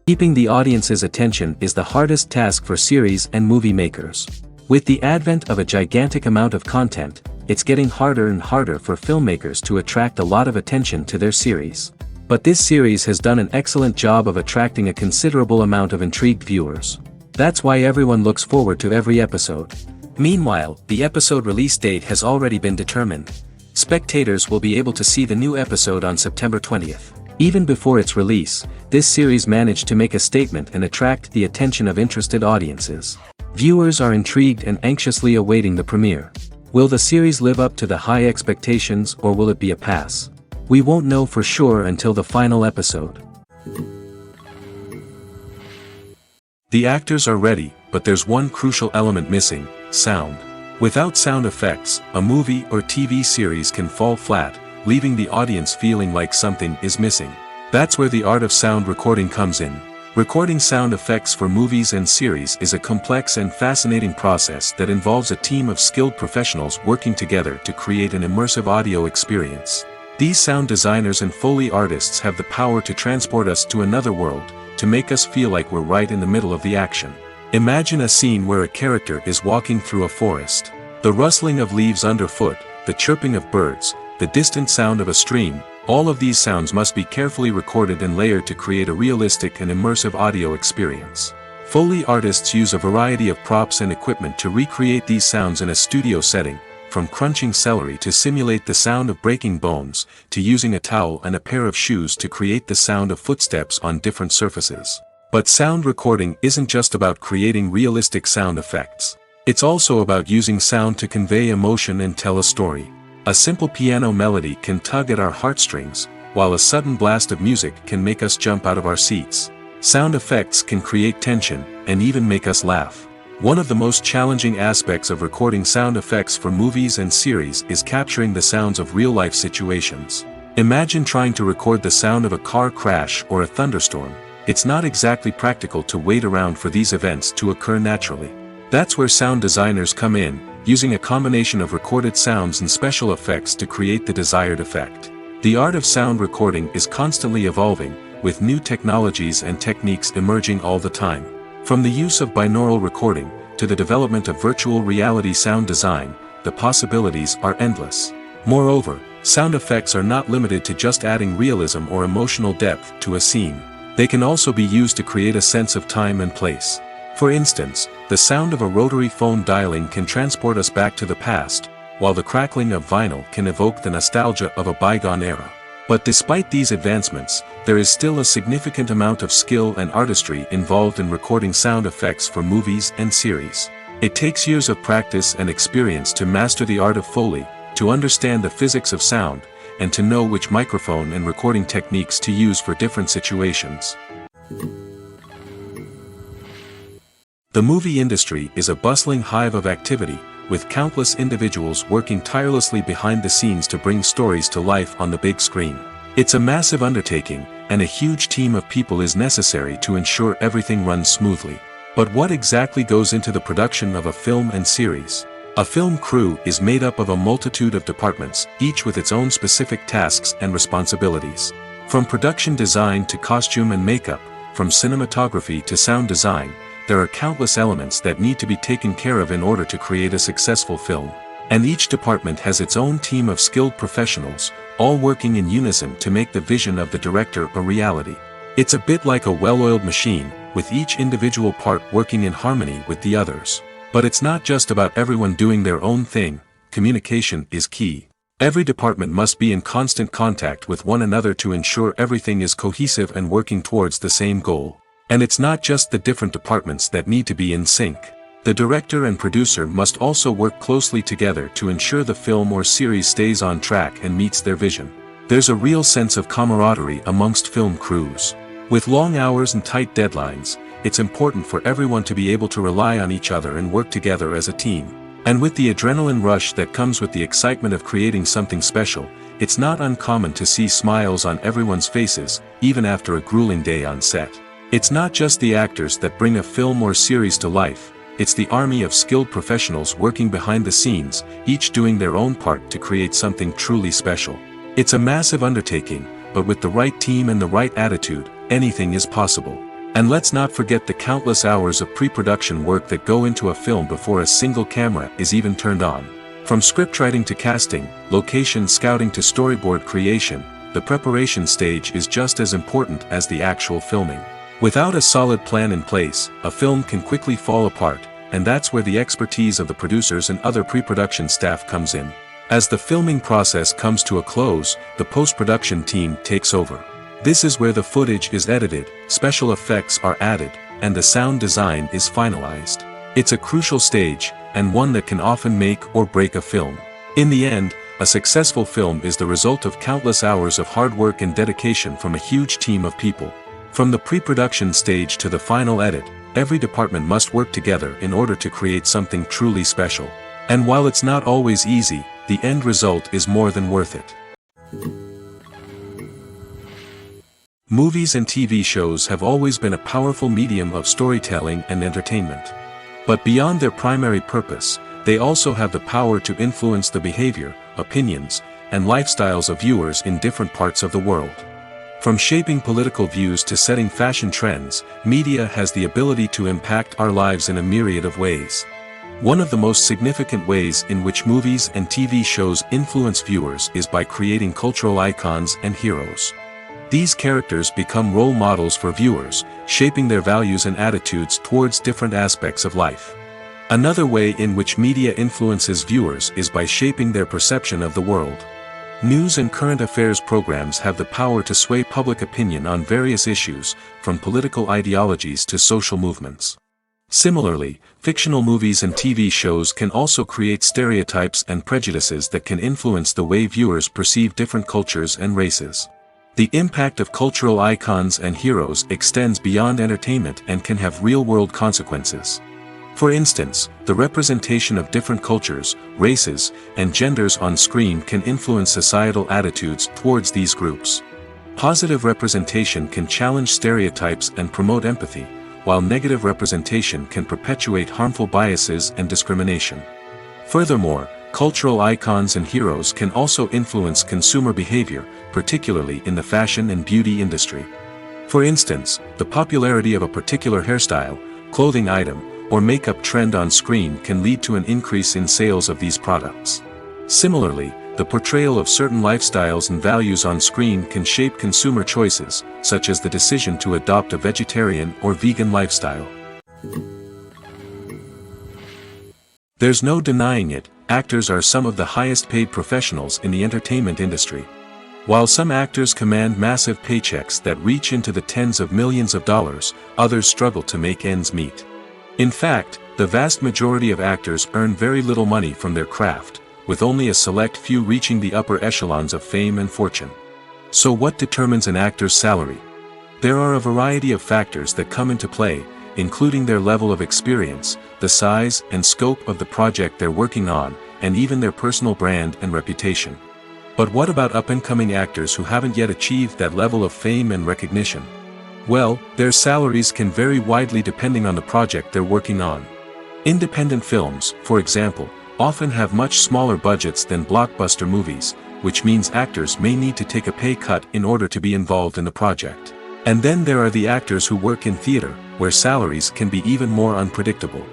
Keeping the audience's attention is the hardest task for series and movie makers. With the advent of a gigantic amount of content, it's getting harder and harder for filmmakers to attract a lot of attention to their series. But this series has done an excellent job of attracting a considerable amount of intrigued viewers. That's why everyone looks forward to every episode. Meanwhile, the episode release date has already been determined. Spectators will be able to see the new episode on September 20th. Even before its release, this series managed to make a statement and attract the attention of interested audiences. Viewers are intrigued and anxiously awaiting the premiere. Will the series live up to the high expectations, or will it be a pass? We won't know for sure until the final episode. The actors are ready, but there's one crucial element missing: sound. Without sound effects, a movie or TV series can fall flat, leaving the audience feeling like something is missing. That's where the art of sound recording comes in. Recording sound effects for movies and series is a complex and fascinating process that involves a team of skilled professionals working together to create an immersive audio experience. These sound designers and Foley artists have the power to transport us to another world, to make us feel like we're right in the middle of the action. Imagine a scene where a character is walking through a forest. The rustling of leaves underfoot, the chirping of birds, the distant sound of a stream, all of these sounds must be carefully recorded and layered to create a realistic and immersive audio experience. Foley artists use a variety of props and equipment to recreate these sounds in a studio setting, from crunching celery to simulate the sound of breaking bones, to using a towel and a pair of shoes to create the sound of footsteps on different surfaces. But sound recording isn't just about creating realistic sound effects. It's also about using sound to convey emotion and tell a story. A simple piano melody can tug at our heartstrings, while a sudden blast of music can make us jump out of our seats. Sound effects can create tension, and even make us laugh. One of the most challenging aspects of recording sound effects for movies and series is capturing the sounds of real-life situations. Imagine trying to record the sound of a car crash or a thunderstorm. It's not exactly practical to wait around for these events to occur naturally. That's where sound designers come in, using a combination of recorded sounds and special effects to create the desired effect. The art of sound recording is constantly evolving, with new technologies and techniques emerging all the time. From the use of binaural recording, to the development of virtual reality sound design, the possibilities are endless. Moreover, sound effects are not limited to just adding realism or emotional depth to a scene. They can also be used to create a sense of time and place. For instance, the sound of a rotary phone dialing can transport us back to the past, while the crackling of vinyl can evoke the nostalgia of a bygone era. But despite these advancements, there is still a significant amount of skill and artistry involved in recording sound effects for movies and series. It takes years of practice and experience to master the art of Foley, to understand the physics of sound, and to know which microphone and recording techniques to use for different situations. The movie industry is a bustling hive of activity, with countless individuals working tirelessly behind the scenes to bring stories to life on the big screen. It's a massive undertaking, and a huge team of people is necessary to ensure everything runs smoothly. But what exactly goes into the production of a film and series? A film crew is made up of a multitude of departments, each with its own specific tasks and responsibilities. From production design to costume and makeup, from cinematography to sound design, there are countless elements that need to be taken care of in order to create a successful film. And each department has its own team of skilled professionals, all working in unison to make the vision of the director a reality. It's a bit like a well-oiled machine, with each individual part working in harmony with the others. But it's not just about everyone doing their own thing. Communication is key. Every department must be in constant contact with one another to ensure everything is cohesive and working towards the same goal. And it's not just the different departments that need to be in sync. The director and producer must also work closely together to ensure the film or series stays on track and meets their vision. There's a real sense of camaraderie amongst film crews. With long hours and tight deadlines, it's important for everyone to be able to rely on each other and work together as a team. And with the adrenaline rush that comes with the excitement of creating something special, it's not uncommon to see smiles on everyone's faces, even after a grueling day on set. It's not just the actors that bring a film or series to life, it's the army of skilled professionals working behind the scenes, each doing their own part to create something truly special. It's a massive undertaking, but with the right team and the right attitude, anything is possible. And let's not forget the countless hours of pre-production work that go into a film before a single camera is even turned on. From scriptwriting to casting, location scouting to storyboard creation, the preparation stage is just as important as the actual filming. Without a solid plan in place, a film can quickly fall apart, and that's where the expertise of the producers and other pre-production staff comes in. As the filming process comes to a close, the post-production team takes over. This is where the footage is edited, special effects are added, and the sound design is finalized. It's a crucial stage, and one that can often make or break a film. In the end, a successful film is the result of countless hours of hard work and dedication from a huge team of people. From the pre-production stage to the final edit, every department must work together in order to create something truly special. And while it's not always easy, the end result is more than worth it. Movies and TV shows have always been a powerful medium of storytelling and entertainment. But beyond their primary purpose, they also have the power to influence the behavior, opinions, and lifestyles of viewers in different parts of the world. From shaping political views to setting fashion trends, media has the ability to impact our lives in a myriad of ways. One of the most significant ways in which movies and TV shows influence viewers is by creating cultural icons and heroes. These characters become role models for viewers, shaping their values and attitudes towards different aspects of life. Another way in which media influences viewers is by shaping their perception of the world. News and current affairs programs have the power to sway public opinion on various issues, from political ideologies to social movements. Similarly, fictional movies and TV shows can also create stereotypes and prejudices that can influence the way viewers perceive different cultures and races. The impact of cultural icons and heroes extends beyond entertainment and can have real-world consequences. For instance, the representation of different cultures, races, and genders on screen can influence societal attitudes towards these groups. Positive representation can challenge stereotypes and promote empathy, while negative representation can perpetuate harmful biases and discrimination. Furthermore, cultural icons and heroes can also influence consumer behavior, particularly in the fashion and beauty industry. For instance, the popularity of a particular hairstyle, clothing item, or makeup trend on screen can lead to an increase in sales of these products. Similarly, the portrayal of certain lifestyles and values on screen can shape consumer choices, such as the decision to adopt a vegetarian or vegan lifestyle. There's no denying it, actors are some of the highest paid professionals in the entertainment industry. While some actors command massive paychecks that reach into the tens of millions of dollars, others struggle to make ends meet. In fact, the vast majority of actors earn very little money from their craft, with only a select few reaching the upper echelons of fame and fortune. So what determines an actor's salary? There are a variety of factors that come into play, including their level of experience, the size and scope of the project they're working on, and even their personal brand and reputation. But what about up-and-coming actors who haven't yet achieved that level of fame and recognition? Well, their salaries can vary widely depending on the project they're working on. Independent films, for example, often have much smaller budgets than blockbuster movies, which means actors may need to take a pay cut in order to be involved in the project. And then there are the actors who work in theater, where salaries can be even more unpredictable.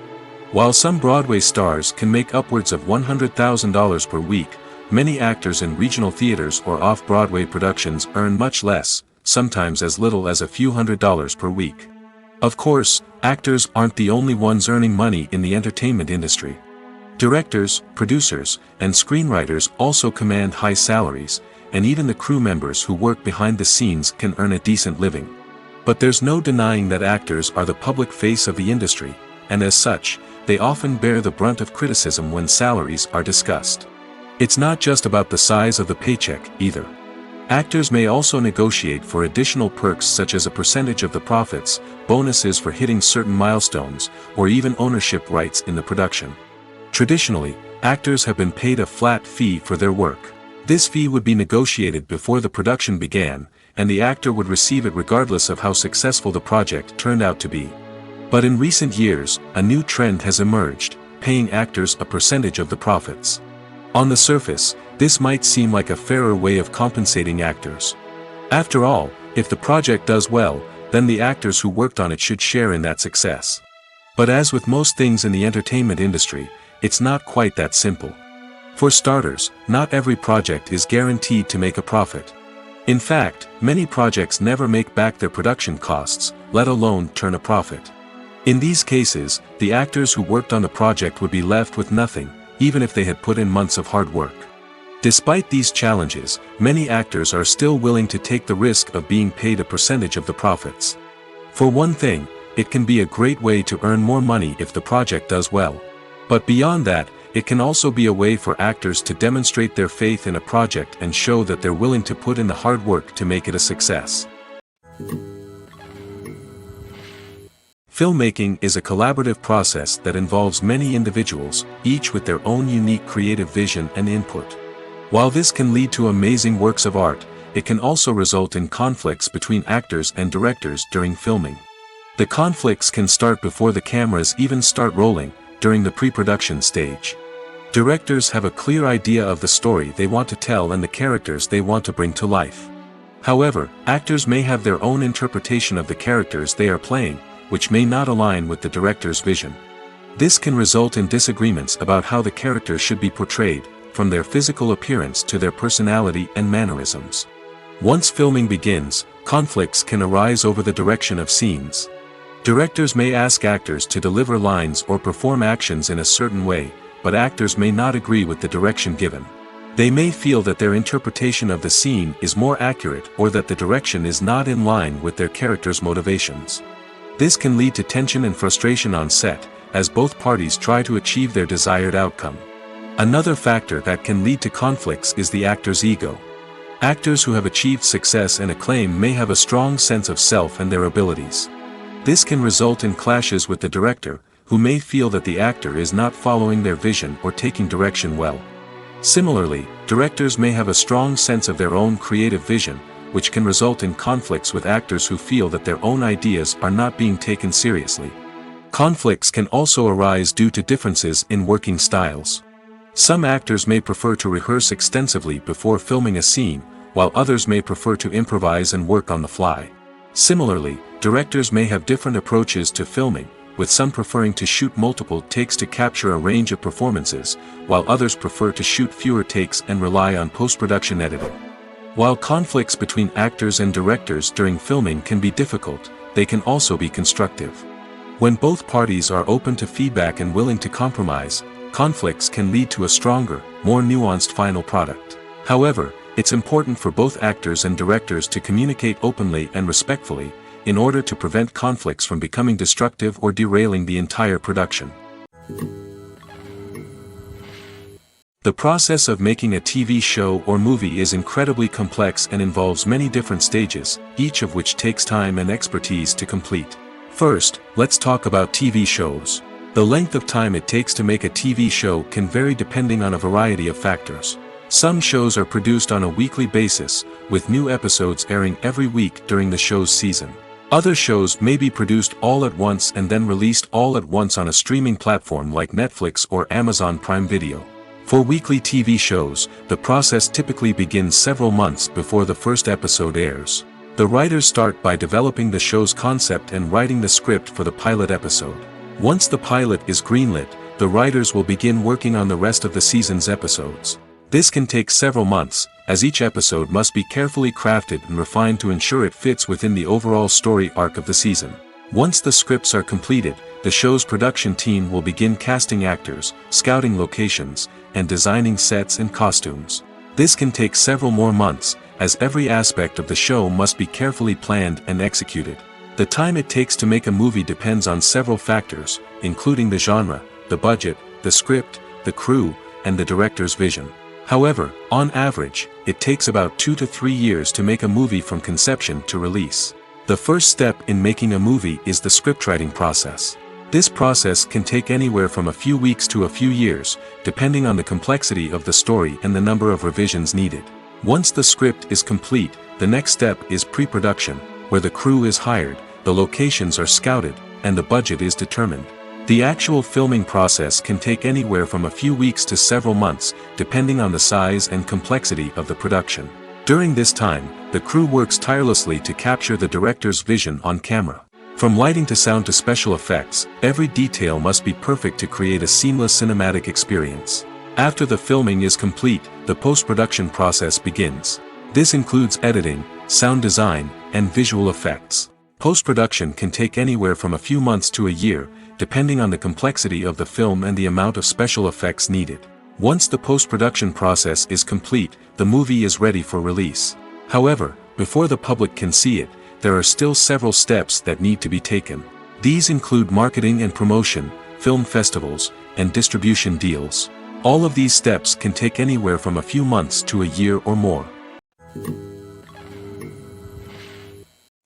While some Broadway stars can make upwards of $100,000 per week, many actors in regional theaters or off-Broadway productions earn much less, sometimes as little as a few $100s per week. Of course, actors aren't the only ones earning money in the entertainment industry. Directors, producers, and screenwriters also command high salaries, and even the crew members who work behind the scenes can earn a decent living. But there's no denying that actors are the public face of the industry, and as such, they often bear the brunt of criticism when salaries are discussed. It's not just about the size of the paycheck, either. Actors may also negotiate for additional perks such as a percentage of the profits, bonuses for hitting certain milestones, or even ownership rights in the production. Traditionally, actors have been paid a flat fee for their work. This fee would be negotiated before the production began, and the actor would receive it regardless of how successful the project turned out to be. But in recent years, a new trend has emerged, paying actors a percentage of the profits. On the surface, this might seem like a fairer way of compensating actors. After all, if the project does well, then the actors who worked on it should share in that success. But as with most things in the entertainment industry, it's not quite that simple. For starters, not every project is guaranteed to make a profit. In fact, many projects never make back their production costs, let alone turn a profit. In these cases, the actors who worked on the project would be left with nothing, even if they had put in months of hard work. Despite these challenges, many actors are still willing to take the risk of being paid a percentage of the profits. For one thing, it can be a great way to earn more money if the project does well. But beyond that, it can also be a way for actors to demonstrate their faith in a project and show that they're willing to put in the hard work to make it a success. Filmmaking is a collaborative process that involves many individuals, each with their own unique creative vision and input. While this can lead to amazing works of art, it can also result in conflicts between actors and directors during filming. The conflicts can start before the cameras even start rolling, during the pre-production stage. Directors have a clear idea of the story they want to tell and the characters they want to bring to life. However, actors may have their own interpretation of the characters they are playing, which may not align with the director's vision. This can result in disagreements about how the characters should be portrayed, from their physical appearance to their personality and mannerisms. Once filming begins, conflicts can arise over the direction of scenes. Directors may ask actors to deliver lines or perform actions in a certain way, but actors may not agree with the direction given. They may feel that their interpretation of the scene is more accurate or that the direction is not in line with their character's motivations. This can lead to tension and frustration on set, as both parties try to achieve their desired outcome. Another factor that can lead to conflicts is the actor's ego. Actors who have achieved success and acclaim may have a strong sense of self and their abilities. This can result in clashes with the director, who may feel that the actor is not following their vision or taking direction well. Similarly, directors may have a strong sense of their own creative vision, which can result in conflicts with actors who feel that their own ideas are not being taken seriously. Conflicts can also arise due to differences in working styles. Some actors may prefer to rehearse extensively before filming a scene, while others may prefer to improvise and work on the fly. Similarly, directors may have different approaches to filming, with some preferring to shoot multiple takes to capture a range of performances, while others prefer to shoot fewer takes and rely on post-production editing. While conflicts between actors and directors during filming can be difficult, they can also be constructive. When both parties are open to feedback and willing to compromise, conflicts can lead to a stronger, more nuanced final product. However, it's important for both actors and directors to communicate openly and respectfully, in order to prevent conflicts from becoming destructive or derailing the entire production. The process of making a TV show or movie is incredibly complex and involves many different stages, each of which takes time and expertise to complete. First, let's talk about TV shows. The length of time it takes to make a TV show can vary depending on a variety of factors. Some shows are produced on a weekly basis, with new episodes airing every week during the show's season. Other shows may be produced all at once and then released all at once on a streaming platform like Netflix or Amazon Prime Video. For weekly TV shows, the process typically begins several months before the first episode airs. The writers start by developing the show's concept and writing the script for the pilot episode. Once the pilot is greenlit, the writers will begin working on the rest of the season's episodes. This can take several months, as each episode must be carefully crafted and refined to ensure it fits within the overall story arc of the season. Once the scripts are completed, the show's production team will begin casting actors, scouting locations, and designing sets and costumes. This can take several more months, as every aspect of the show must be carefully planned and executed. The time it takes to make a movie depends on several factors, including the genre, the budget, the script, the crew, and the director's vision. However, on average, it takes about 2 to 3 years to make a movie from conception to release. The first step in making a movie is the scriptwriting process. This process can take anywhere from a few weeks to a few years, depending on the complexity of the story and the number of revisions needed. Once the script is complete, the next step is pre-production, where the crew is hired, the locations are scouted, and the budget is determined. The actual filming process can take anywhere from a few weeks to several months, depending on the size and complexity of the production. During this time, the crew works tirelessly to capture the director's vision on camera. From lighting to sound to special effects, every detail must be perfect to create a seamless cinematic experience. After the filming is complete, the post-production process begins. This includes editing, sound design, and visual effects. Post-production can take anywhere from a few months to a year, depending on the complexity of the film and the amount of special effects needed. Once the post-production process is complete, the movie is ready for release. However, before the public can see it, there are still several steps that need to be taken. These include marketing and promotion, film festivals, and distribution deals. All of these steps can take anywhere from a few months to a year or more.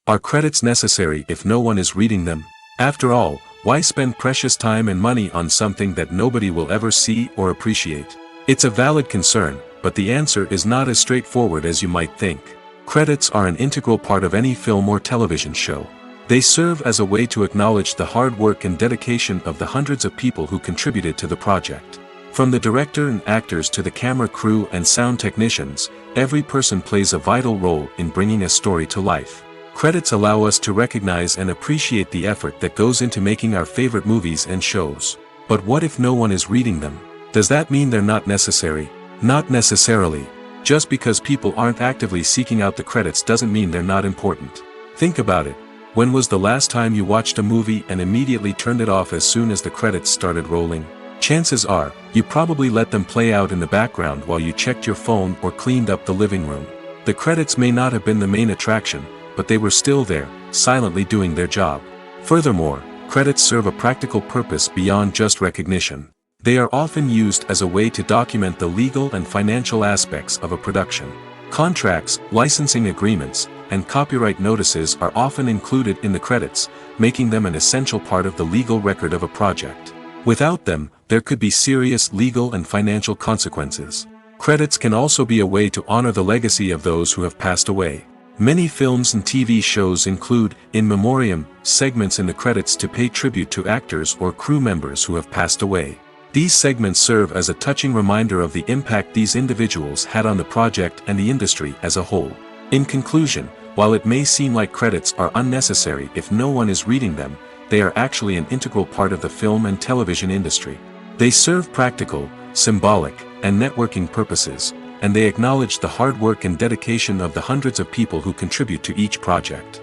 Are credits necessary if no one is reading them? After all, why spend precious time and money on something that nobody will ever see or appreciate? It's a valid concern, but the answer is not as straightforward as you might think. Credits are an integral part of any film or television show. They serve as a way to acknowledge the hard work and dedication of the hundreds of people who contributed to the project. From the director and actors to the camera crew and sound technicians, every person plays a vital role in bringing a story to life. Credits allow us to recognize and appreciate the effort that goes into making our favorite movies and shows. But what if no one is reading them? Does that mean they're not necessary? Not necessarily. Just because people aren't actively seeking out the credits doesn't mean they're not important. Think about it. When was the last time you watched a movie and immediately turned it off as soon as the credits started rolling? Chances are, you probably let them play out in the background while you checked your phone or cleaned up the living room. The credits may not have been the main attraction, but they were still there, silently doing their job. Furthermore, credits serve a practical purpose beyond just recognition. They are often used as a way to document the legal and financial aspects of a production. Contracts, licensing agreements, and copyright notices are often included in the credits, making them an essential part of the legal record of a project. Without them, there could be serious legal and financial consequences. Credits can also be a way to honor the legacy of those who have passed away. Many films and TV shows include, in memoriam, segments in the credits to pay tribute to actors or crew members who have passed away. These segments serve as a touching reminder of the impact these individuals had on the project and the industry as a whole. In conclusion, while it may seem like credits are unnecessary if no one is reading them, they are actually an integral part of the film and television industry. They serve practical, symbolic, and networking purposes, and they acknowledge the hard work and dedication of the hundreds of people who contribute to each project.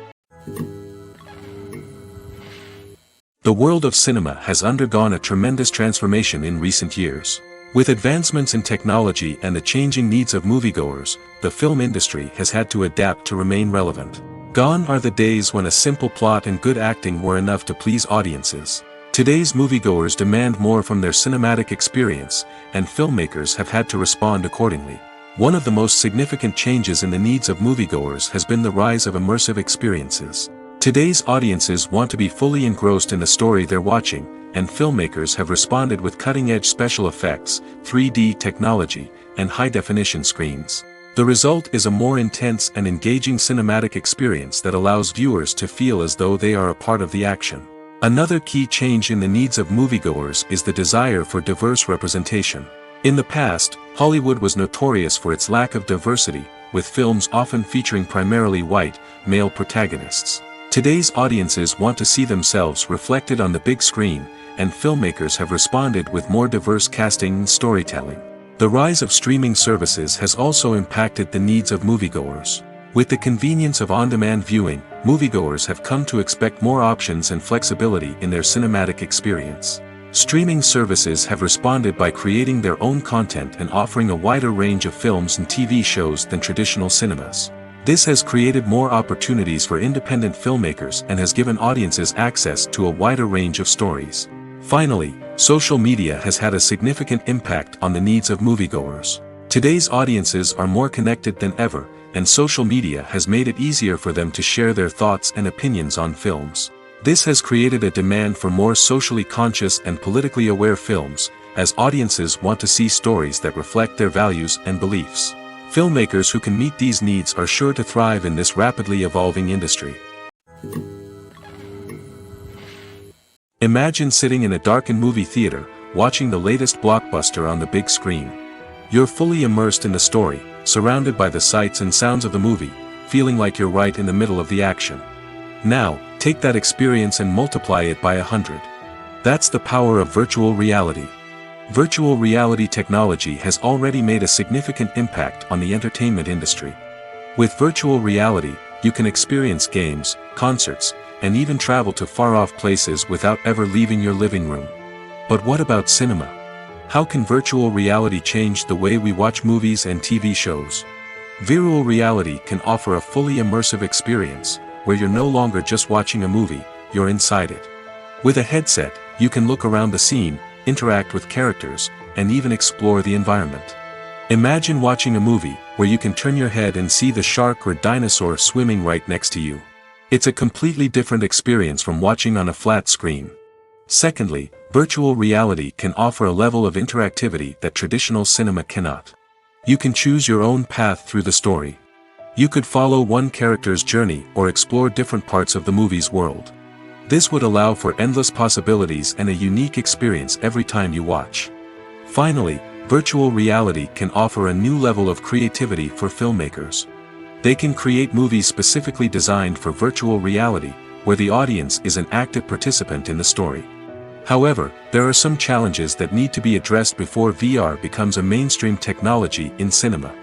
The world of cinema has undergone a tremendous transformation in recent years. With advancements in technology and the changing needs of moviegoers, the film industry has had to adapt to remain relevant. Gone are the days when a simple plot and good acting were enough to please audiences. Today's moviegoers demand more from their cinematic experience, and filmmakers have had to respond accordingly. One of the most significant changes in the needs of moviegoers has been the rise of immersive experiences. Today's audiences want to be fully engrossed in the story they're watching, and filmmakers have responded with cutting-edge special effects, 3D technology, and high-definition screens. The result is a more intense and engaging cinematic experience that allows viewers to feel as though they are a part of the action. Another key change in the needs of moviegoers is the desire for diverse representation. In the past, Hollywood was notorious for its lack of diversity, with films often featuring primarily white, male protagonists. Today's audiences want to see themselves reflected on the big screen, and filmmakers have responded with more diverse casting and storytelling. The rise of streaming services has also impacted the needs of moviegoers. With the convenience of on-demand viewing, moviegoers have come to expect more options and flexibility in their cinematic experience. Streaming services have responded by creating their own content and offering a wider range of films and TV shows than traditional cinemas. This has created more opportunities for independent filmmakers and has given audiences access to a wider range of stories. Finally, social media has had a significant impact on the needs of moviegoers. Today's audiences are more connected than ever, and social media has made it easier for them to share their thoughts and opinions on films. This has created a demand for more socially conscious and politically aware films, as audiences want to see stories that reflect their values and beliefs. Filmmakers who can meet these needs are sure to thrive in this rapidly evolving industry. Imagine sitting in a darkened movie theater, watching the latest blockbuster on the big screen. You're fully immersed in the story, surrounded by the sights and sounds of the movie, feeling like you're right in the middle of the action. Now, take that experience and multiply it by 100. That's the power of virtual reality. Virtual reality technology has already made a significant impact on the entertainment industry. With virtual reality, you can experience games, concerts, and even travel to far-off places without ever leaving your living room. But what about cinema? How can virtual reality change the way we watch movies and TV shows? Virtual reality can offer a fully immersive experience, where you're no longer just watching a movie, you're inside it. With a headset, you can look around the scene, interact with characters, and even explore the environment. Imagine watching a movie where you can turn your head and see the shark or dinosaur swimming right next to you. It's a completely different experience from watching on a flat screen. Secondly, virtual reality can offer a level of interactivity that traditional cinema cannot. You can choose your own path through the story. You could follow one character's journey or explore different parts of the movie's world. This would allow for endless possibilities and a unique experience every time you watch. Finally, virtual reality can offer a new level of creativity for filmmakers. They can create movies specifically designed for virtual reality, where the audience is an active participant in the story. However, there are some challenges that need to be addressed before VR becomes a mainstream technology in cinema.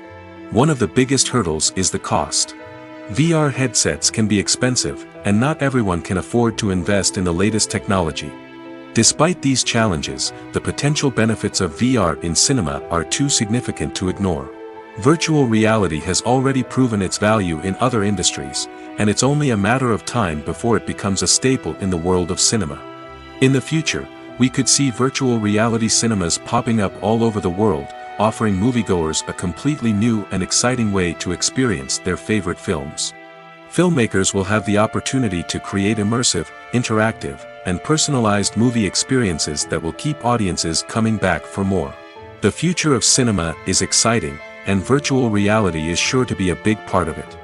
One of the biggest hurdles is the cost. VR headsets can be expensive, and not everyone can afford to invest in the latest technology. Despite these challenges, the potential benefits of VR in cinema are too significant to ignore. Virtual reality has already proven its value in other industries, and it's only a matter of time before it becomes a staple in the world of cinema. In the future, we could see virtual reality cinemas popping up all over the world, offering moviegoers a completely new and exciting way to experience their favorite films. Filmmakers will have the opportunity to create immersive, interactive, and personalized movie experiences that will keep audiences coming back for more. The future of cinema is exciting, and virtual reality is sure to be a big part of it.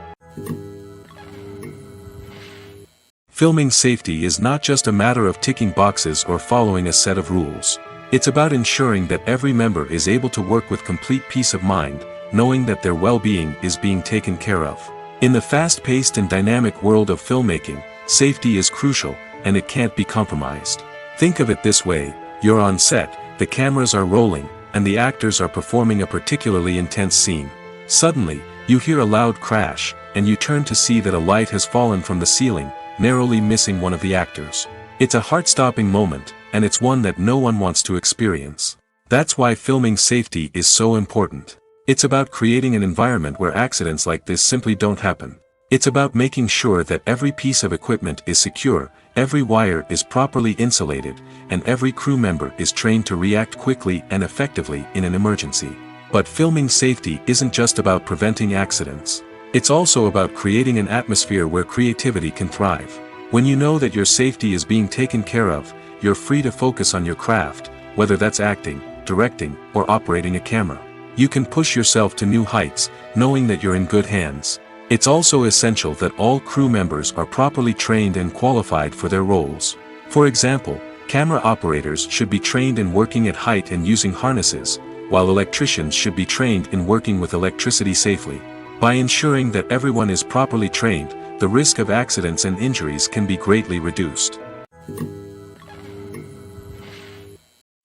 Filming safety is not just a matter of ticking boxes or following a set of rules. It's about ensuring that every member is able to work with complete peace of mind, knowing that their well-being is being taken care of. In the fast-paced and dynamic world of filmmaking, safety is crucial, and it can't be compromised. Think of it this way: you're on set, the cameras are rolling, and the actors are performing a particularly intense scene. Suddenly, you hear a loud crash, and you turn to see that a light has fallen from the ceiling, narrowly missing one of the actors. It's a heart-stopping moment, and it's one that no one wants to experience. That's why filming safety is so important. It's about creating an environment where accidents like this simply don't happen. It's about making sure that every piece of equipment is secure, every wire is properly insulated, and every crew member is trained to react quickly and effectively in an emergency. But filming safety isn't just about preventing accidents. It's also about creating an atmosphere where creativity can thrive. When you know that your safety is being taken care of, you're free to focus on your craft, whether that's acting, directing, or operating a camera. You can push yourself to new heights, knowing that you're in good hands. It's also essential that all crew members are properly trained and qualified for their roles. For example, camera operators should be trained in working at height and using harnesses, while electricians should be trained in working with electricity safely. By ensuring that everyone is properly trained, the risk of accidents and injuries can be greatly reduced.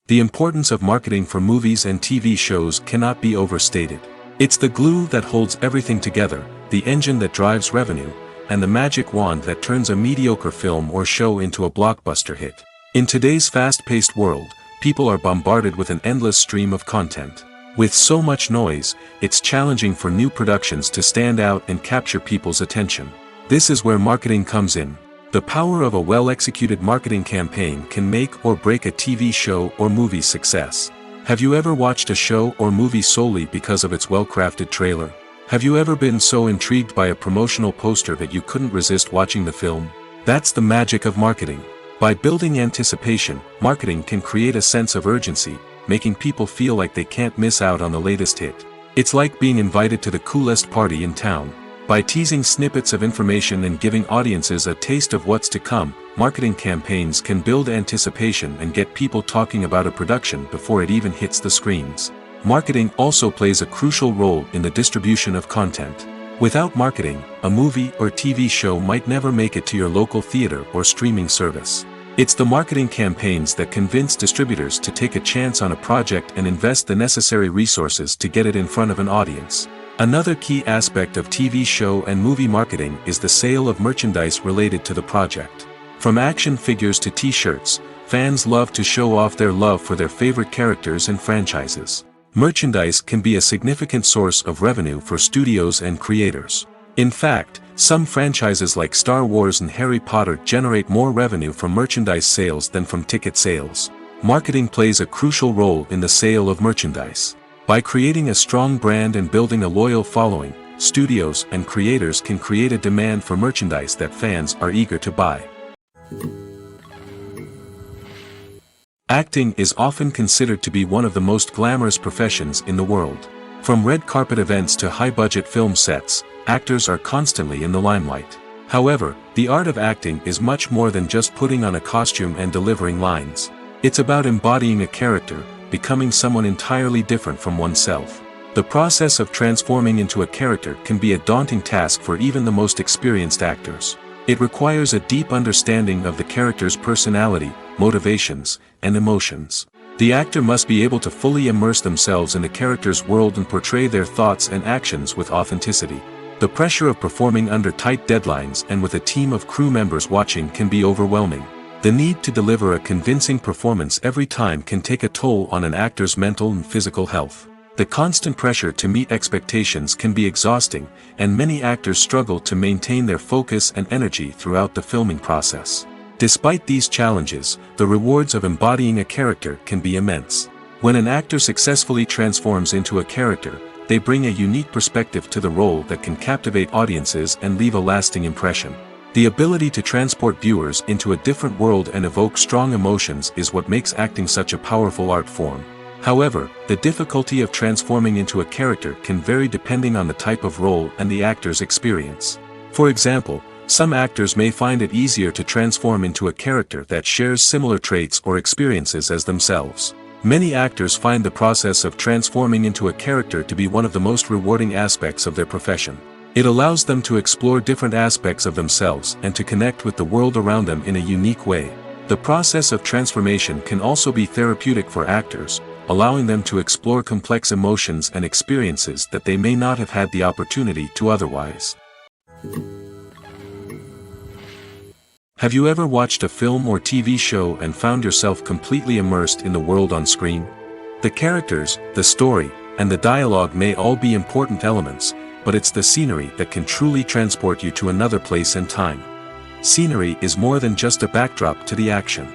The importance of marketing for movies and TV shows cannot be overstated. It's the glue that holds everything together, the engine that drives revenue, and the magic wand that turns a mediocre film or show into a blockbuster hit. In today's fast-paced world, people are bombarded with an endless stream of content. With so much noise, it's challenging for new productions to stand out and capture people's attention. This is where marketing comes in. The power of a well-executed marketing campaign can make or break a TV show or movie's success. Have you ever watched a show or movie solely because of its well-crafted trailer? Have you ever been so intrigued by a promotional poster that you couldn't resist watching the film? That's the magic of marketing. By building anticipation, marketing can create a sense of urgency, making people feel like they can't miss out on the latest hit. It's like being invited to the coolest party in town. By teasing snippets of information and giving audiences a taste of what's to come, marketing campaigns can build anticipation and get people talking about a production before it even hits the screens. Marketing also plays a crucial role in the distribution of content. Without marketing, a movie or TV show might never make it to your local theater or streaming service. It's the marketing campaigns that convince distributors to take a chance on a project and invest the necessary resources to get it in front of an audience. Another key aspect of TV show and movie marketing is the sale of merchandise related to the project. From action figures to t-shirts, fans love to show off their love for their favorite characters and franchises. Merchandise can be a significant source of revenue for studios and creators. In fact, some franchises like Star Wars and Harry Potter generate more revenue from merchandise sales than from ticket sales. Marketing plays a crucial role in the sale of merchandise. By creating a strong brand and building a loyal following, studios and creators can create a demand for merchandise that fans are eager to buy. Acting is often considered to be one of the most glamorous professions in the world. From red carpet events to high-budget film sets, actors are constantly in the limelight. However, the art of acting is much more than just putting on a costume and delivering lines. It's about embodying a character, becoming someone entirely different from oneself. The process of transforming into a character can be a daunting task for even the most experienced actors. It requires a deep understanding of the character's personality, motivations, and emotions. The actor must be able to fully immerse themselves in the character's world and portray their thoughts and actions with authenticity. The pressure of performing under tight deadlines and with a team of crew members watching can be overwhelming. The need to deliver a convincing performance every time can take a toll on an actor's mental and physical health. The constant pressure to meet expectations can be exhausting, and many actors struggle to maintain their focus and energy throughout the filming process. Despite these challenges, the rewards of embodying a character can be immense. When an actor successfully transforms into a character, they bring a unique perspective to the role that can captivate audiences and leave a lasting impression. The ability to transport viewers into a different world and evoke strong emotions is what makes acting such a powerful art form. However, the difficulty of transforming into a character can vary depending on the type of role and the actor's experience. For example, some actors may find it easier to transform into a character that shares similar traits or experiences as themselves. Many actors find the process of transforming into a character to be one of the most rewarding aspects of their profession. It allows them to explore different aspects of themselves and to connect with the world around them in a unique way. The process of transformation can also be therapeutic for actors, allowing them to explore complex emotions and experiences that they may not have had the opportunity to otherwise. Have you ever watched a film or TV show and found yourself completely immersed in the world on screen? The characters, the story, and the dialogue may all be important elements, but it's the scenery that can truly transport you to another place and time. Scenery is more than just a backdrop to the action.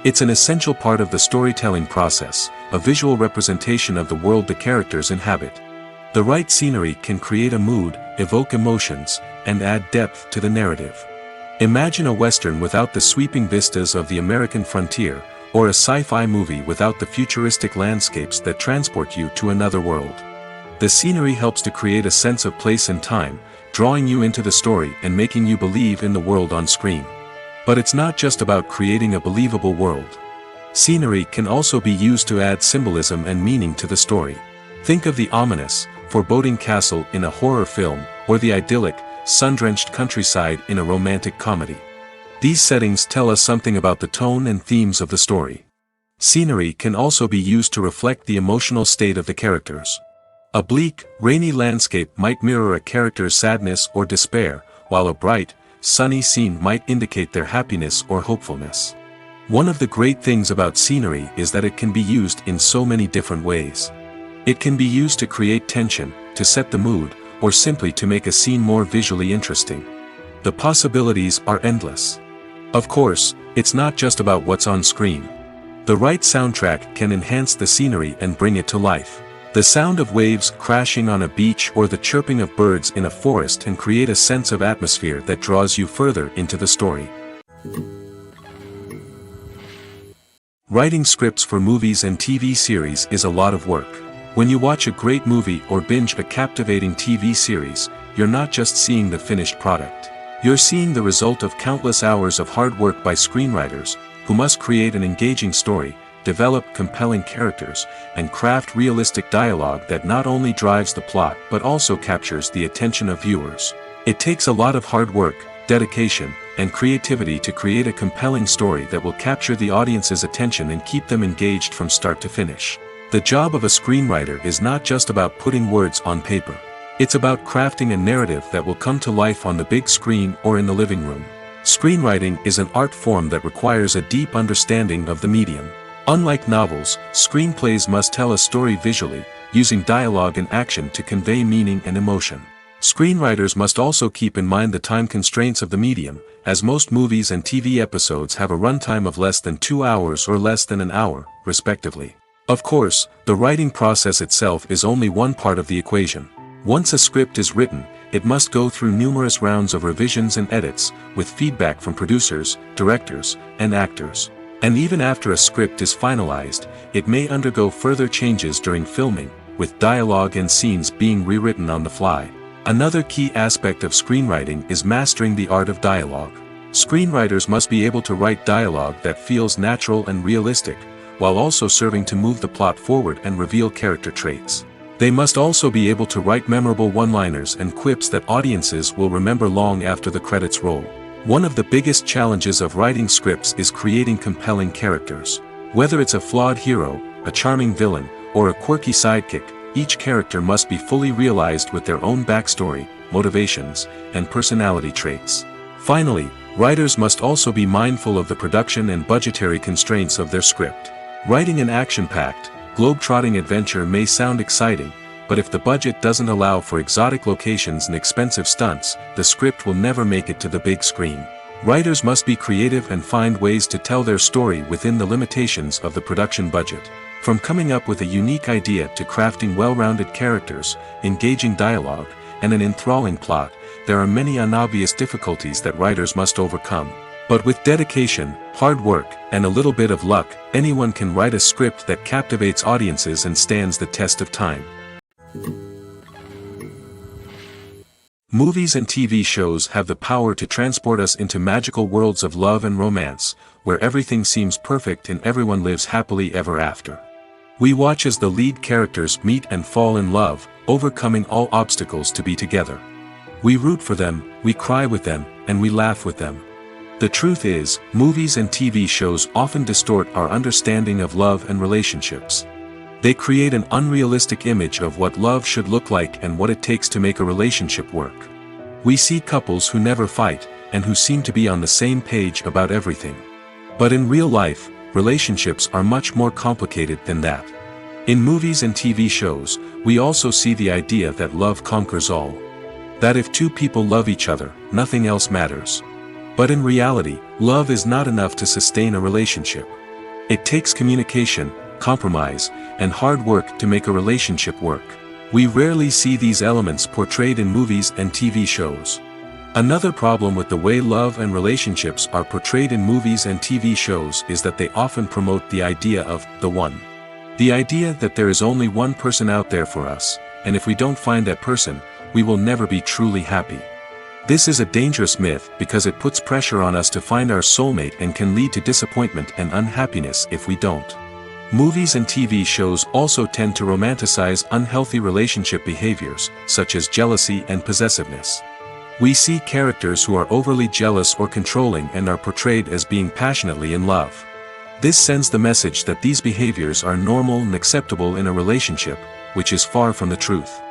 It's an essential part of the storytelling process, a visual representation of the world the characters inhabit. The right scenery can create a mood, evoke emotions, and add depth to the narrative. Imagine a Western without the sweeping vistas of the American frontier, or a sci-fi movie without the futuristic landscapes that transport you to another world. The scenery helps to create a sense of place and time, drawing you into the story and making you believe in the world on screen. But it's not just about creating a believable world. Scenery can also be used to add symbolism and meaning to the story. Think of the ominous, foreboding castle in a horror film, or the idyllic, sun-drenched countryside in a romantic comedy. These settings tell us something about the tone and themes of the story. Scenery can also be used to reflect the emotional state of the characters. A bleak, rainy landscape might mirror a character's sadness or despair, while a bright, sunny scene might indicate their happiness or hopefulness. One of the great things about scenery is that it can be used in so many different ways. It can be used to create tension, to set the mood, or simply to make a scene more visually interesting. The possibilities are endless. Of course, it's not just about what's on screen. The right soundtrack can enhance the scenery and bring it to life. The sound of waves crashing on a beach or the chirping of birds in a forest can create a sense of atmosphere that draws you further into the story. Writing scripts for movies and TV series is a lot of work. When you watch a great movie or binge a captivating TV series, you're not just seeing the finished product. You're seeing the result of countless hours of hard work by screenwriters, who must create an engaging story, develop compelling characters, and craft realistic dialogue that not only drives the plot but also captures the attention of viewers. It takes a lot of hard work, dedication, and creativity to create a compelling story that will capture the audience's attention and keep them engaged from start to finish. The job of a screenwriter is not just about putting words on paper. It's about crafting a narrative that will come to life on the big screen or in the living room. Screenwriting is an art form that requires a deep understanding of the medium. Unlike novels, screenplays must tell a story visually, using dialogue and action to convey meaning and emotion. Screenwriters must also keep in mind the time constraints of the medium, as most movies and TV episodes have a runtime of less than 2 hours or less than an hour, respectively. Of course, the writing process itself is only one part of the equation. Once a script is written, it must go through numerous rounds of revisions and edits, with feedback from producers, directors, and actors. And even after a script is finalized, it may undergo further changes during filming, with dialogue and scenes being rewritten on the fly. Another key aspect of screenwriting is mastering the art of dialogue. Screenwriters must be able to write dialogue that feels natural and realistic, while also serving to move the plot forward and reveal character traits. They must also be able to write memorable one-liners and quips that audiences will remember long after the credits roll. One of the biggest challenges of writing scripts is creating compelling characters. Whether it's a flawed hero, a charming villain, or a quirky sidekick, each character must be fully realized with their own backstory, motivations, and personality traits. Finally, writers must also be mindful of the production and budgetary constraints of their script. Writing an action-packed, globe-trotting adventure may sound exciting, but if the budget doesn't allow for exotic locations and expensive stunts, the script will never make it to the big screen. Writers must be creative and find ways to tell their story within the limitations of the production budget. From coming up with a unique idea to crafting well-rounded characters, engaging dialogue, and an enthralling plot, there are many unobvious difficulties that writers must overcome. But with dedication, hard work, and a little bit of luck, anyone can write a script that captivates audiences and stands the test of time. Movies and TV shows have the power to transport us into magical worlds of love and romance, where everything seems perfect and everyone lives happily ever after. We watch as the lead characters meet and fall in love, overcoming all obstacles to be together. We root for them, we cry with them, and we laugh with them. The truth is, movies and TV shows often distort our understanding of love and relationships. They create an unrealistic image of what love should look like and what it takes to make a relationship work. We see couples who never fight, and who seem to be on the same page about everything. But in real life, relationships are much more complicated than that. In movies and TV shows, we also see the idea that love conquers all. That if two people love each other, nothing else matters. But in reality, love is not enough to sustain a relationship. It takes communication, compromise, and hard work to make a relationship work. We rarely see these elements portrayed in movies and TV shows. Another problem with the way love and relationships are portrayed in movies and TV shows is that they often promote the idea of the one. The idea that there is only one person out there for us, and if we don't find that person, we will never be truly happy. This is a dangerous myth because it puts pressure on us to find our soulmate and can lead to disappointment and unhappiness if we don't. Movies and TV shows also tend to romanticize unhealthy relationship behaviors, such as jealousy and possessiveness. We see characters who are overly jealous or controlling and are portrayed as being passionately in love. This sends the message that these behaviors are normal and acceptable in a relationship, which is far from the truth.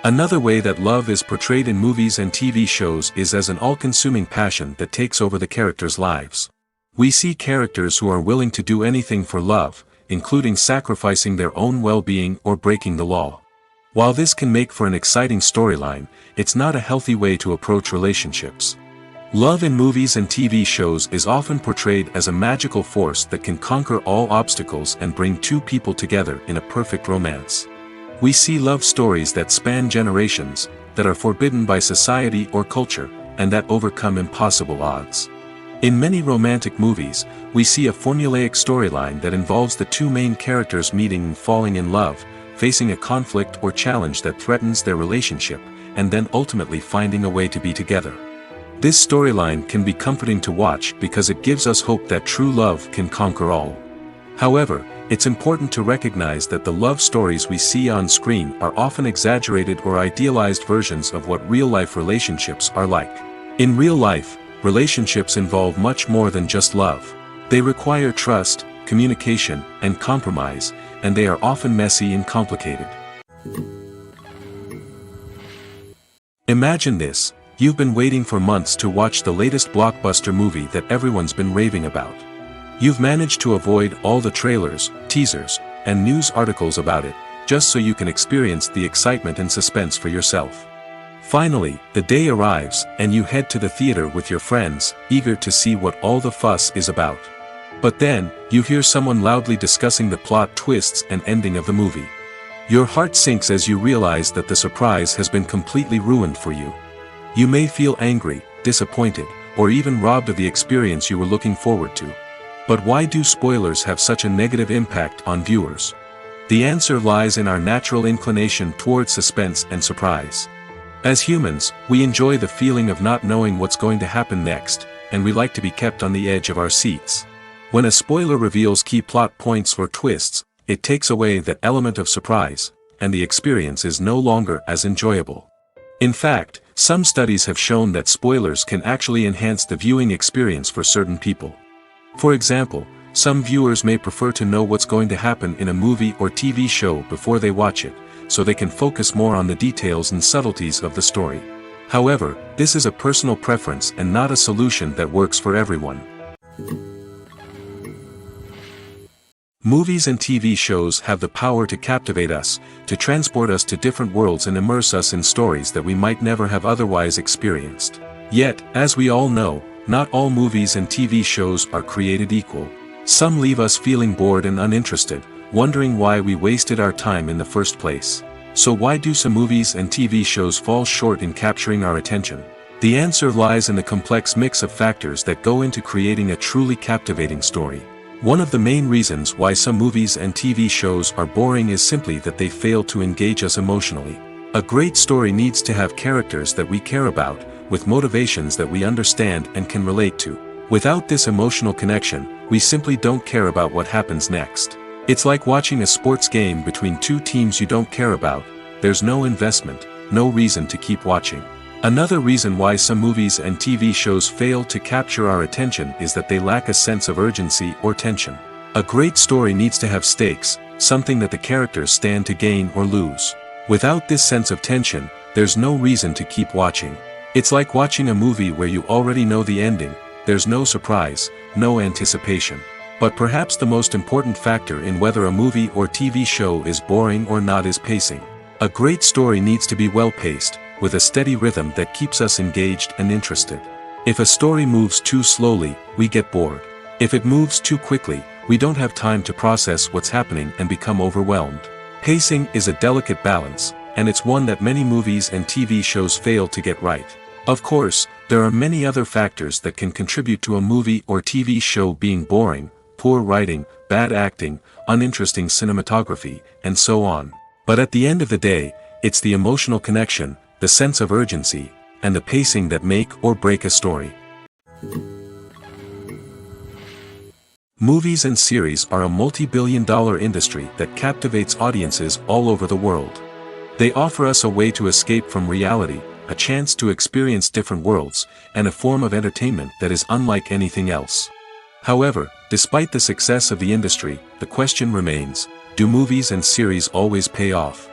Another way that love is portrayed in movies and TV shows is as an all-consuming passion that takes over the characters' lives. We see characters who are willing to do anything for love, including sacrificing their own well-being or breaking the law. While this can make for an exciting storyline, it's not a healthy way to approach relationships. Love in movies and TV shows is often portrayed as a magical force that can conquer all obstacles and bring two people together in a perfect romance. We see love stories that span generations, that are forbidden by society or culture, and that overcome impossible odds. In many romantic movies, we see a formulaic storyline that involves the two main characters meeting and falling in love, facing a conflict or challenge that threatens their relationship, and then ultimately finding a way to be together. This storyline can be comforting to watch because it gives us hope that true love can conquer all. However, it's important to recognize that the love stories we see on screen are often exaggerated or idealized versions of what real-life relationships are like. In real life, relationships involve much more than just love. They require trust, communication, and compromise, and they are often messy and complicated. Imagine this: you've been waiting for months to watch the latest blockbuster movie that everyone's been raving about. You've managed to avoid all the trailers, teasers, and news articles about it, just so you can experience the excitement and suspense for yourself. Finally, the day arrives, and you head to the theater with your friends, eager to see what all the fuss is about. But then, you hear someone loudly discussing the plot twists and ending of the movie. Your heart sinks as you realize that the surprise has been completely ruined for you. You may feel angry, disappointed, or even robbed of the experience you were looking forward to. But why do spoilers have such a negative impact on viewers? The answer lies in our natural inclination toward suspense and surprise. As humans, we enjoy the feeling of not knowing what's going to happen next, and we like to be kept on the edge of our seats. When a spoiler reveals key plot points or twists, it takes away that element of surprise, and the experience is no longer as enjoyable. In fact, some studies have shown that spoilers can actually enhance the viewing experience for certain people. For example, some viewers may prefer to know what's going to happen in a movie or TV show before they watch it, so they can focus more on the details and subtleties of the story. However, this is a personal preference and not a solution that works for everyone. Movies and TV shows have the power to captivate us, to transport us to different worlds and immerse us in stories that we might never have otherwise experienced. Yet, as we all know, not all movies and TV shows are created equal. Some leave us feeling bored and uninterested, wondering why we wasted our time in the first place. So why do some movies and TV shows fall short in capturing our attention? The answer lies in the complex mix of factors that go into creating a truly captivating story. One of the main reasons why some movies and TV shows are boring is simply that they fail to engage us emotionally. A great story needs to have characters that we care about, with motivations that we understand and can relate to. Without this emotional connection, we simply don't care about what happens next. It's like watching a sports game between two teams you don't care about. There's no investment, no reason to keep watching. Another reason why some movies and TV shows fail to capture our attention is that they lack a sense of urgency or tension. A great story needs to have stakes, something that the characters stand to gain or lose. Without this sense of tension, there's no reason to keep watching. It's like watching a movie where you already know the ending. There's no surprise, no anticipation. But perhaps the most important factor in whether a movie or TV show is boring or not is pacing. A great story needs to be well-paced, with a steady rhythm that keeps us engaged and interested. If a story moves too slowly, we get bored. If it moves too quickly, we don't have time to process what's happening and become overwhelmed. Pacing is a delicate balance, and it's one that many movies and TV shows fail to get right. Of course, there are many other factors that can contribute to a movie or TV show being boring: poor writing, bad acting, uninteresting cinematography, and so on. But at the end of the day, it's the emotional connection, the sense of urgency, and the pacing that make or break a story. Movies and series are a multi-billion-dollar industry that captivates audiences all over the world. They offer us a way to escape from reality, a chance to experience different worlds, and a form of entertainment that is unlike anything else. However, despite the success of the industry, the question remains: do movies and series always pay off?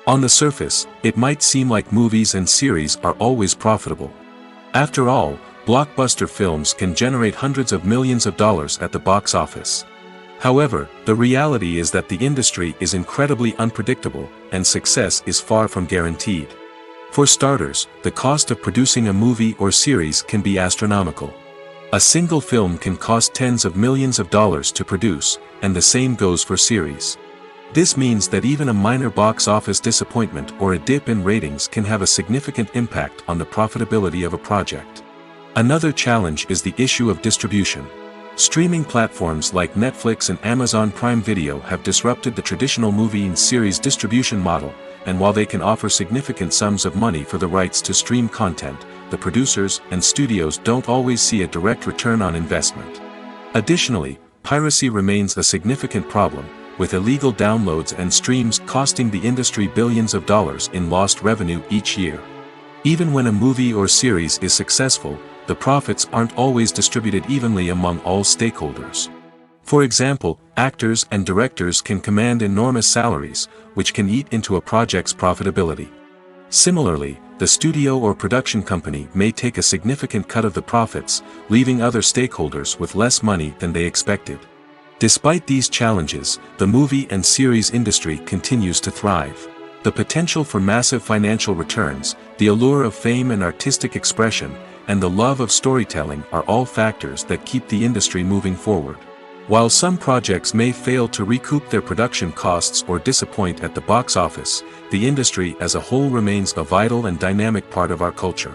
On the surface, it might seem like movies and series are always profitable. After all, blockbuster films can generate hundreds of millions of dollars at the box office. However, the reality is that the industry is incredibly unpredictable, and success is far from guaranteed. For starters, the cost of producing a movie or series can be astronomical. A single film can cost tens of millions of dollars to produce, and the same goes for series. This means that even a minor box office disappointment or a dip in ratings can have a significant impact on the profitability of a project. Another challenge is the issue of distribution. Streaming platforms like Netflix and Amazon Prime Video have disrupted the traditional movie and series distribution model, and while they can offer significant sums of money for the rights to stream content, the producers and studios don't always see a direct return on investment. Additionally, piracy remains a significant problem, with illegal downloads and streams costing the industry billions of dollars in lost revenue each year. Even when a movie or series is successful, the profits aren't always distributed evenly among all stakeholders. For example, actors and directors can command enormous salaries, which can eat into a project's profitability. Similarly, the studio or production company may take a significant cut of the profits, leaving other stakeholders with less money than they expected. Despite these challenges, the movie and series industry continues to thrive. The potential for massive financial returns, the allure of fame and artistic expression, and the love of storytelling are all factors that keep the industry moving forward. While some projects may fail to recoup their production costs or disappoint at the box office, the industry as a whole remains a vital and dynamic part of our culture.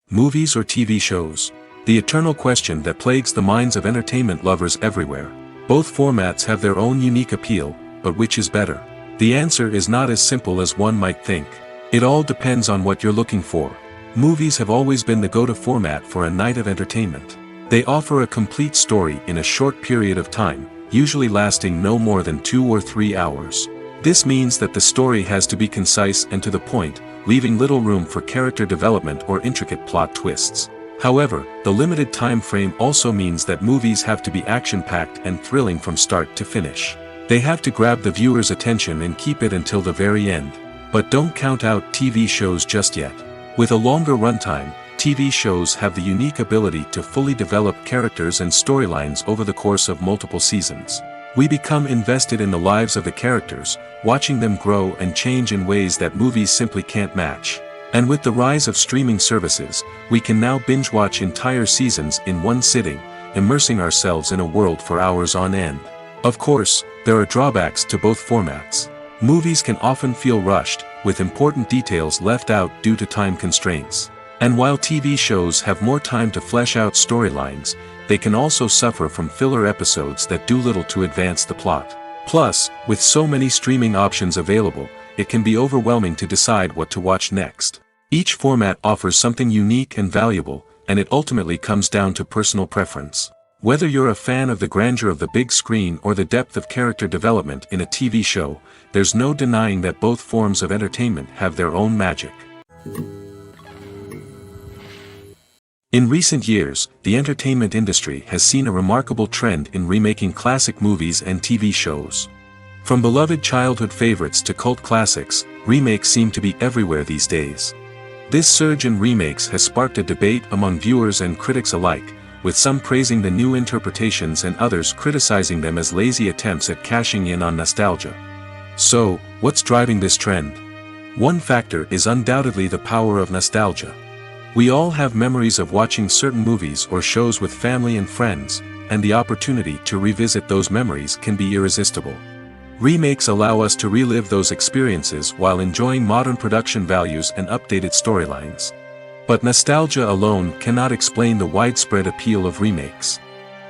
Movies or TV shows? The eternal question that plagues the minds of entertainment lovers everywhere. Both formats have their own unique appeal, but which is better? The answer is not as simple as one might think. It all depends on what you're looking for. Movies have always been the go-to format for a night of entertainment. They offer a complete story in a short period of time, usually lasting no more than 2 or 3 hours. This means that the story has to be concise and to the point, leaving little room for character development or intricate plot twists. However, the limited time frame also means that movies have to be action-packed and thrilling from start to finish. They have to grab the viewer's attention and keep it until the very end. But don't count out TV shows just yet. With a longer runtime, TV shows have the unique ability to fully develop characters and storylines over the course of multiple seasons. We become invested in the lives of the characters, watching them grow and change in ways that movies simply can't match. And with the rise of streaming services, we can now binge-watch entire seasons in one sitting, immersing ourselves in a world for hours on end. Of course, there are drawbacks to both formats. Movies can often feel rushed, with important details left out due to time constraints. And while TV shows have more time to flesh out storylines, they can also suffer from filler episodes that do little to advance the plot. Plus, with so many streaming options available, it can be overwhelming to decide what to watch next. Each format offers something unique and valuable, and it ultimately comes down to personal preference. Whether you're a fan of the grandeur of the big screen or the depth of character development in a TV show, there's no denying that both forms of entertainment have their own magic. In recent years, the entertainment industry has seen a remarkable trend in remaking classic movies and TV shows. From beloved childhood favorites to cult classics, remakes seem to be everywhere these days. This surge in remakes has sparked a debate among viewers and critics alike, with some praising the new interpretations and others criticizing them as lazy attempts at cashing in on nostalgia. So, what's driving this trend? One factor is undoubtedly the power of nostalgia. We all have memories of watching certain movies or shows with family and friends, and the opportunity to revisit those memories can be irresistible. Remakes allow us to relive those experiences while enjoying modern production values and updated storylines. But nostalgia alone cannot explain the widespread appeal of remakes.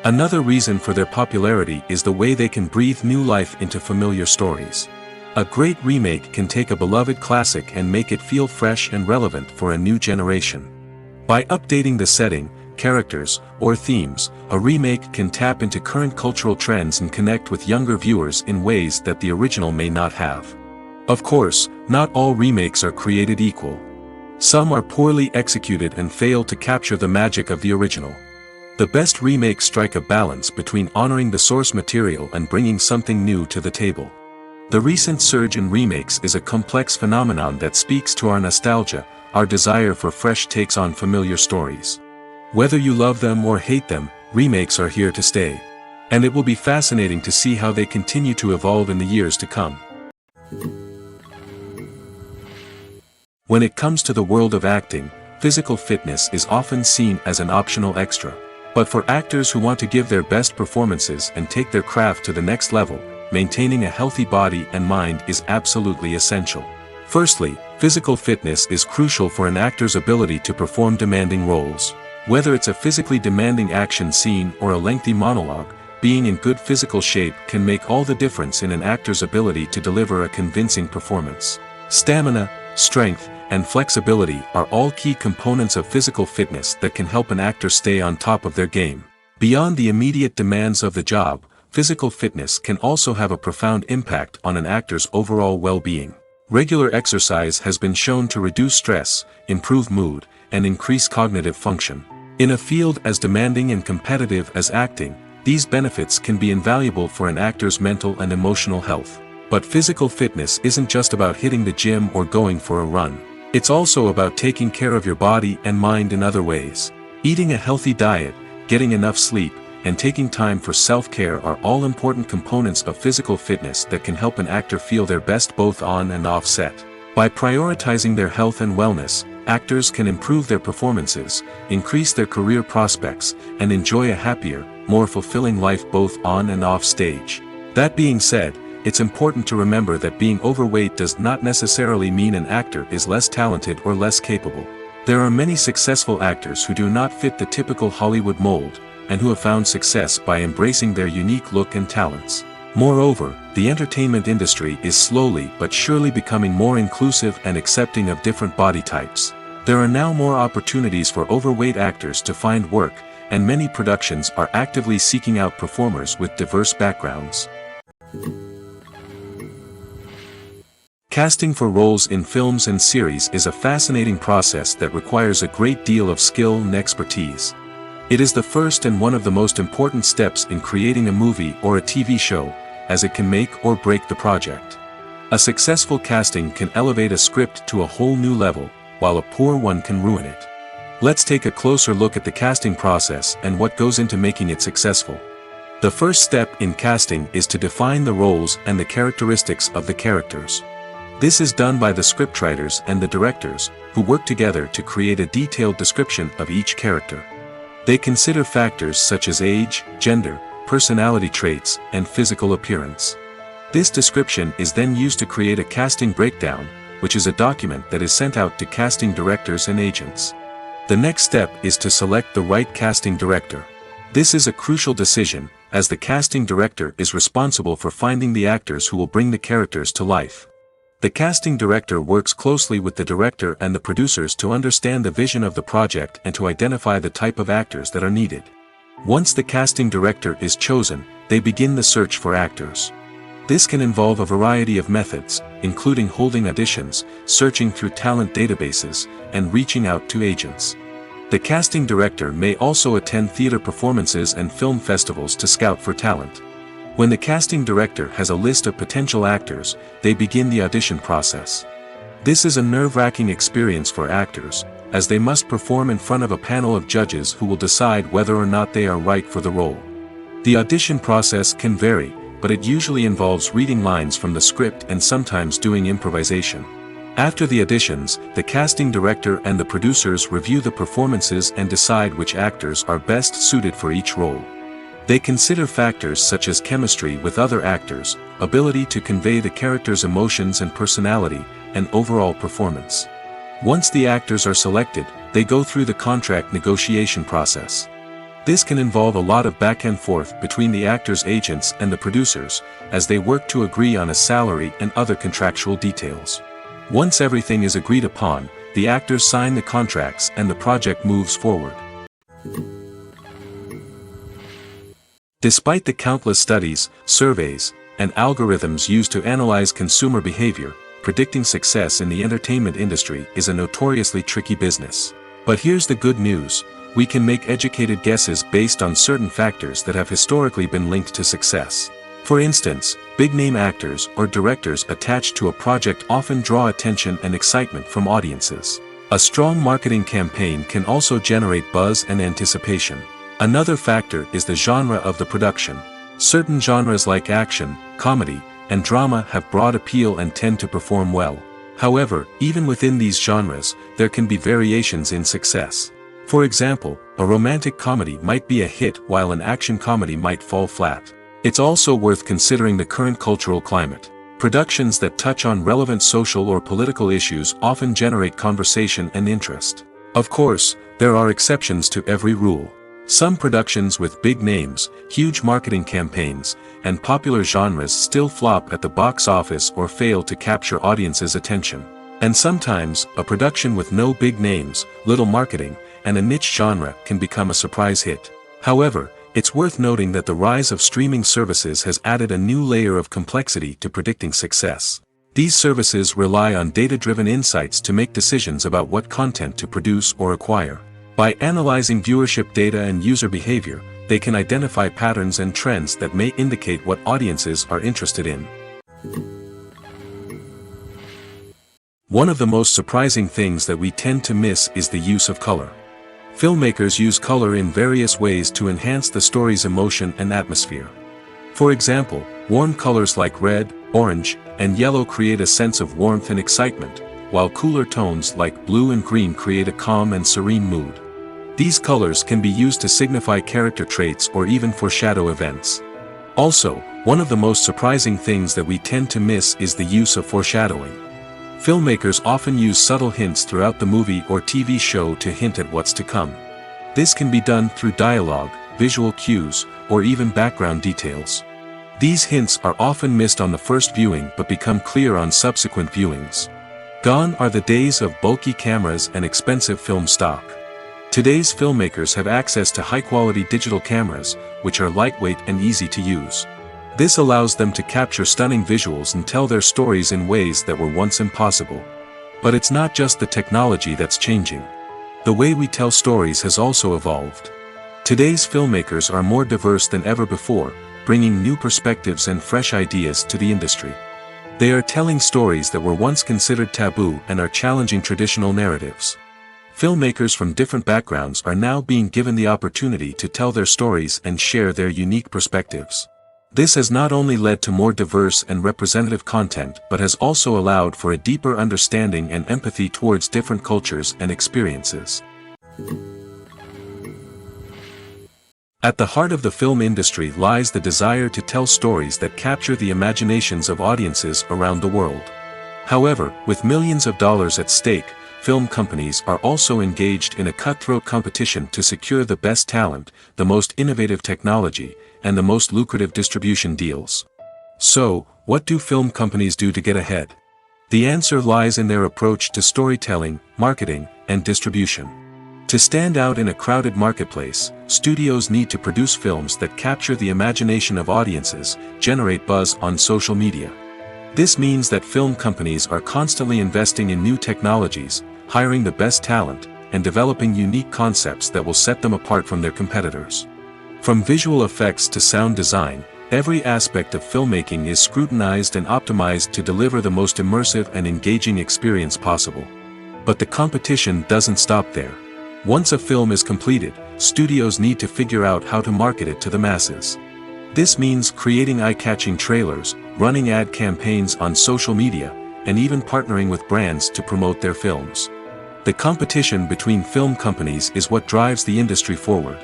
Another reason for their popularity is the way they can breathe new life into familiar stories. A great remake can take a beloved classic and make it feel fresh and relevant for a new generation. By updating the setting, characters, or themes, a remake can tap into current cultural trends and connect with younger viewers in ways that the original may not have. Of course, not all remakes are created equal. Some are poorly executed and fail to capture the magic of the original. The best remakes strike a balance between honoring the source material and bringing something new to the table. The recent surge in remakes is a complex phenomenon that speaks to our nostalgia, our desire for fresh takes on familiar stories. Whether you love them or hate them, remakes are here to stay. And it will be fascinating to see how they continue to evolve in the years to come. When it comes to the world of acting, physical fitness is often seen as an optional extra. But for actors who want to give their best performances and take their craft to the next level, maintaining a healthy body and mind is absolutely essential. Firstly, physical fitness is crucial for an actor's ability to perform demanding roles. Whether it's a physically demanding action scene or a lengthy monologue, being in good physical shape can make all the difference in an actor's ability to deliver a convincing performance. Stamina, strength, and flexibility are all key components of physical fitness that can help an actor stay on top of their game. Beyond the immediate demands of the job, physical fitness can also have a profound impact on an actor's overall well-being. Regular exercise has been shown to reduce stress, improve mood, and increase cognitive function. In a field as demanding and competitive as acting, these benefits can be invaluable for an actor's mental and emotional health. But physical fitness isn't just about hitting the gym or going for a run. It's also about taking care of your body and mind in other ways. Eating a healthy diet, getting enough sleep, and taking time for self-care are all important components of physical fitness that can help an actor feel their best both on and off set. By prioritizing their health and wellness, actors can improve their performances, increase their career prospects, and enjoy a happier, more fulfilling life both on and off stage. That being said, it's important to remember that being overweight does not necessarily mean an actor is less talented or less capable. There are many successful actors who do not fit the typical Hollywood mold, and who have found success by embracing their unique look and talents. Moreover, the entertainment industry is slowly but surely becoming more inclusive and accepting of different body types. There are now more opportunities for overweight actors to find work, and many productions are actively seeking out performers with diverse backgrounds. Casting for roles in films and series is a fascinating process that requires a great deal of skill and expertise. It is the first and one of the most important steps in creating a movie or a TV show, as it can make or break the project. A successful casting can elevate a script to a whole new level, while a poor one can ruin it. Let's take a closer look at the casting process and what goes into making it successful. The first step in casting is to define the roles and the characteristics of the characters. This is done by the scriptwriters and the directors, who work together to create a detailed description of each character. They consider factors such as age, gender, personality traits, and physical appearance. This description is then used to create a casting breakdown, which is a document that is sent out to casting directors and agents. The next step is to select the right casting director. This is a crucial decision, as the casting director is responsible for finding the actors who will bring the characters to life. The casting director works closely with the director and the producers to understand the vision of the project and to identify the type of actors that are needed. Once the casting director is chosen, they begin the search for actors. This can involve a variety of methods, including holding auditions, searching through talent databases, and reaching out to agents. The casting director may also attend theater performances and film festivals to scout for talent. When the casting director has a list of potential actors, they begin the audition process. This is a nerve-wracking experience for actors, as they must perform in front of a panel of judges who will decide whether or not they are right for the role. The audition process can vary, but it usually involves reading lines from the script and sometimes doing improvisation. After the auditions, the casting director and the producers review the performances and decide which actors are best suited for each role. They consider factors such as chemistry with other actors, ability to convey the character's emotions and personality, and overall performance. Once the actors are selected, they go through the contract negotiation process. This can involve a lot of back and forth between the actors' agents and the producers, as they work to agree on a salary and other contractual details. Once everything is agreed upon, the actors sign the contracts and the project moves forward. Despite the countless studies, surveys, and algorithms used to analyze consumer behavior, predicting success in the entertainment industry is a notoriously tricky business. But here's the good news: we can make educated guesses based on certain factors that have historically been linked to success. For instance, big-name actors or directors attached to a project often draw attention and excitement from audiences. A strong marketing campaign can also generate buzz and anticipation. Another factor is the genre of the production. Certain genres like action, comedy, and drama have broad appeal and tend to perform well. However, even within these genres, there can be variations in success. For example, a romantic comedy might be a hit while an action comedy might fall flat. It's also worth considering the current cultural climate. Productions that touch on relevant social or political issues often generate conversation and interest. Of course, there are exceptions to every rule. Some productions with big names, huge marketing campaigns, and popular genres still flop at the box office or fail to capture audiences' attention. And sometimes, a production with no big names, little marketing, and a niche genre can become a surprise hit. However, it's worth noting that the rise of streaming services has added a new layer of complexity to predicting success. These services rely on data-driven insights to make decisions about what content to produce or acquire. By analyzing viewership data and user behavior, they can identify patterns and trends that may indicate what audiences are interested in. One of the most surprising things that we tend to miss is the use of color. Filmmakers use color in various ways to enhance the story's emotion and atmosphere. For example, warm colors like red, orange, and yellow create a sense of warmth and excitement, while cooler tones like blue and green create a calm and serene mood. These colors can be used to signify character traits or even foreshadow events. Also, one of the most surprising things that we tend to miss is the use of foreshadowing. Filmmakers often use subtle hints throughout the movie or TV show to hint at what's to come. This can be done through dialogue, visual cues, or even background details. These hints are often missed on the first viewing but become clear on subsequent viewings. Gone are the days of bulky cameras and expensive film stock. Today's filmmakers have access to high-quality digital cameras, which are lightweight and easy to use. This allows them to capture stunning visuals and tell their stories in ways that were once impossible. But it's not just the technology that's changing. The way we tell stories has also evolved. Today's filmmakers are more diverse than ever before, bringing new perspectives and fresh ideas to the industry. They are telling stories that were once considered taboo and are challenging traditional narratives. Filmmakers from different backgrounds are now being given the opportunity to tell their stories and share their unique perspectives. This has not only led to more diverse and representative content but has also allowed for a deeper understanding and empathy towards different cultures and experiences. At the heart of the film industry lies the desire to tell stories that capture the imaginations of audiences around the world. However, with millions of dollars at stake, film companies are also engaged in a cutthroat competition to secure the best talent, the most innovative technology, and the most lucrative distribution deals. So, what do film companies do to get ahead? The answer lies in their approach to storytelling, marketing, and distribution. To stand out in a crowded marketplace, studios need to produce films that capture the imagination of audiences, generate buzz on social media. This means that film companies are constantly investing in new technologies, hiring the best talent, and developing unique concepts that will set them apart from their competitors. From visual effects to sound design, every aspect of filmmaking is scrutinized and optimized to deliver the most immersive and engaging experience possible. But the competition doesn't stop there. Once a film is completed, studios need to figure out how to market it to the masses. This means creating eye-catching trailers, running ad campaigns on social media, and even partnering with brands to promote their films. The competition between film companies is what drives the industry forward.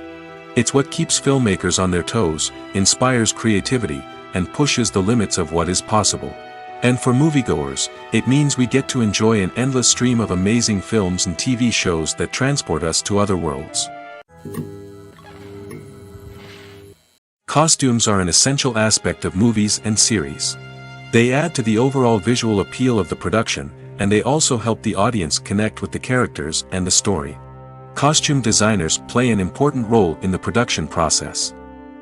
It's what keeps filmmakers on their toes, inspires creativity, and pushes the limits of what is possible. And for moviegoers, it means we get to enjoy an endless stream of amazing films and TV shows that transport us to other worlds. Costumes are an essential aspect of movies and series. They add to the overall visual appeal of the production, and they also help the audience connect with the characters and the story. Costume designers play an important role in the production process.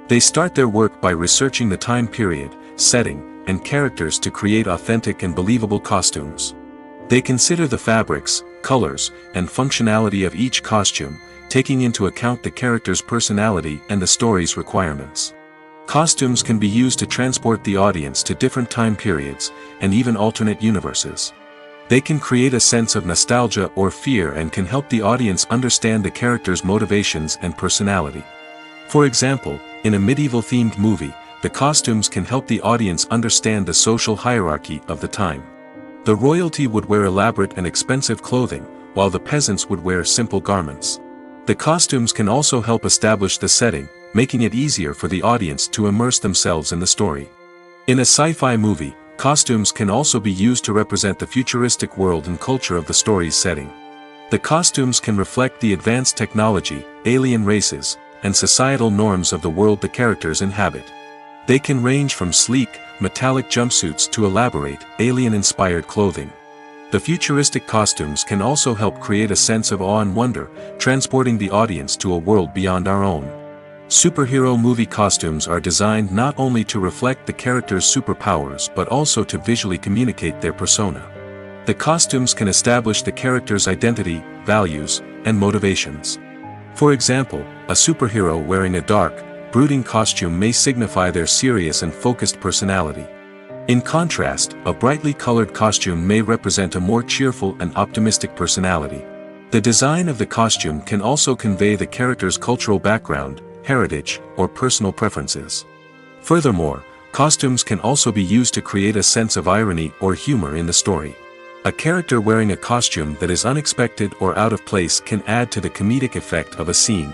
They start their work by researching the time period, setting, and characters to create authentic and believable costumes. They consider the fabrics, colors, and functionality of each costume, taking into account the character's personality and the story's requirements. Costumes can be used to transport the audience to different time periods, and even alternate universes. They can create a sense of nostalgia or fear and can help the audience understand the character's motivations and personality. For example, in a medieval-themed movie, the costumes can help the audience understand the social hierarchy of the time. The royalty would wear elaborate and expensive clothing, while the peasants would wear simple garments. The costumes can also help establish the setting, making it easier for the audience to immerse themselves in the story. In a sci-fi movie, costumes can also be used to represent the futuristic world and culture of the story's setting. The costumes can reflect the advanced technology, alien races, and societal norms of the world the characters inhabit. They can range from sleek, metallic jumpsuits to elaborate, alien-inspired clothing. The futuristic costumes can also help create a sense of awe and wonder, transporting the audience to a world beyond our own. Superhero movie costumes are designed not only to reflect the character's superpowers but also to visually communicate their persona. The costumes can establish the character's identity, values, and motivations. For example, a superhero wearing a dark, brooding costume may signify their serious and focused personality. In contrast, a brightly colored costume may represent a more cheerful and optimistic personality. The design of the costume can also convey the character's cultural background, heritage, or personal preferences. Furthermore, costumes can also be used to create a sense of irony or humor in the story. A character wearing a costume that is unexpected or out of place can add to the comedic effect of a scene.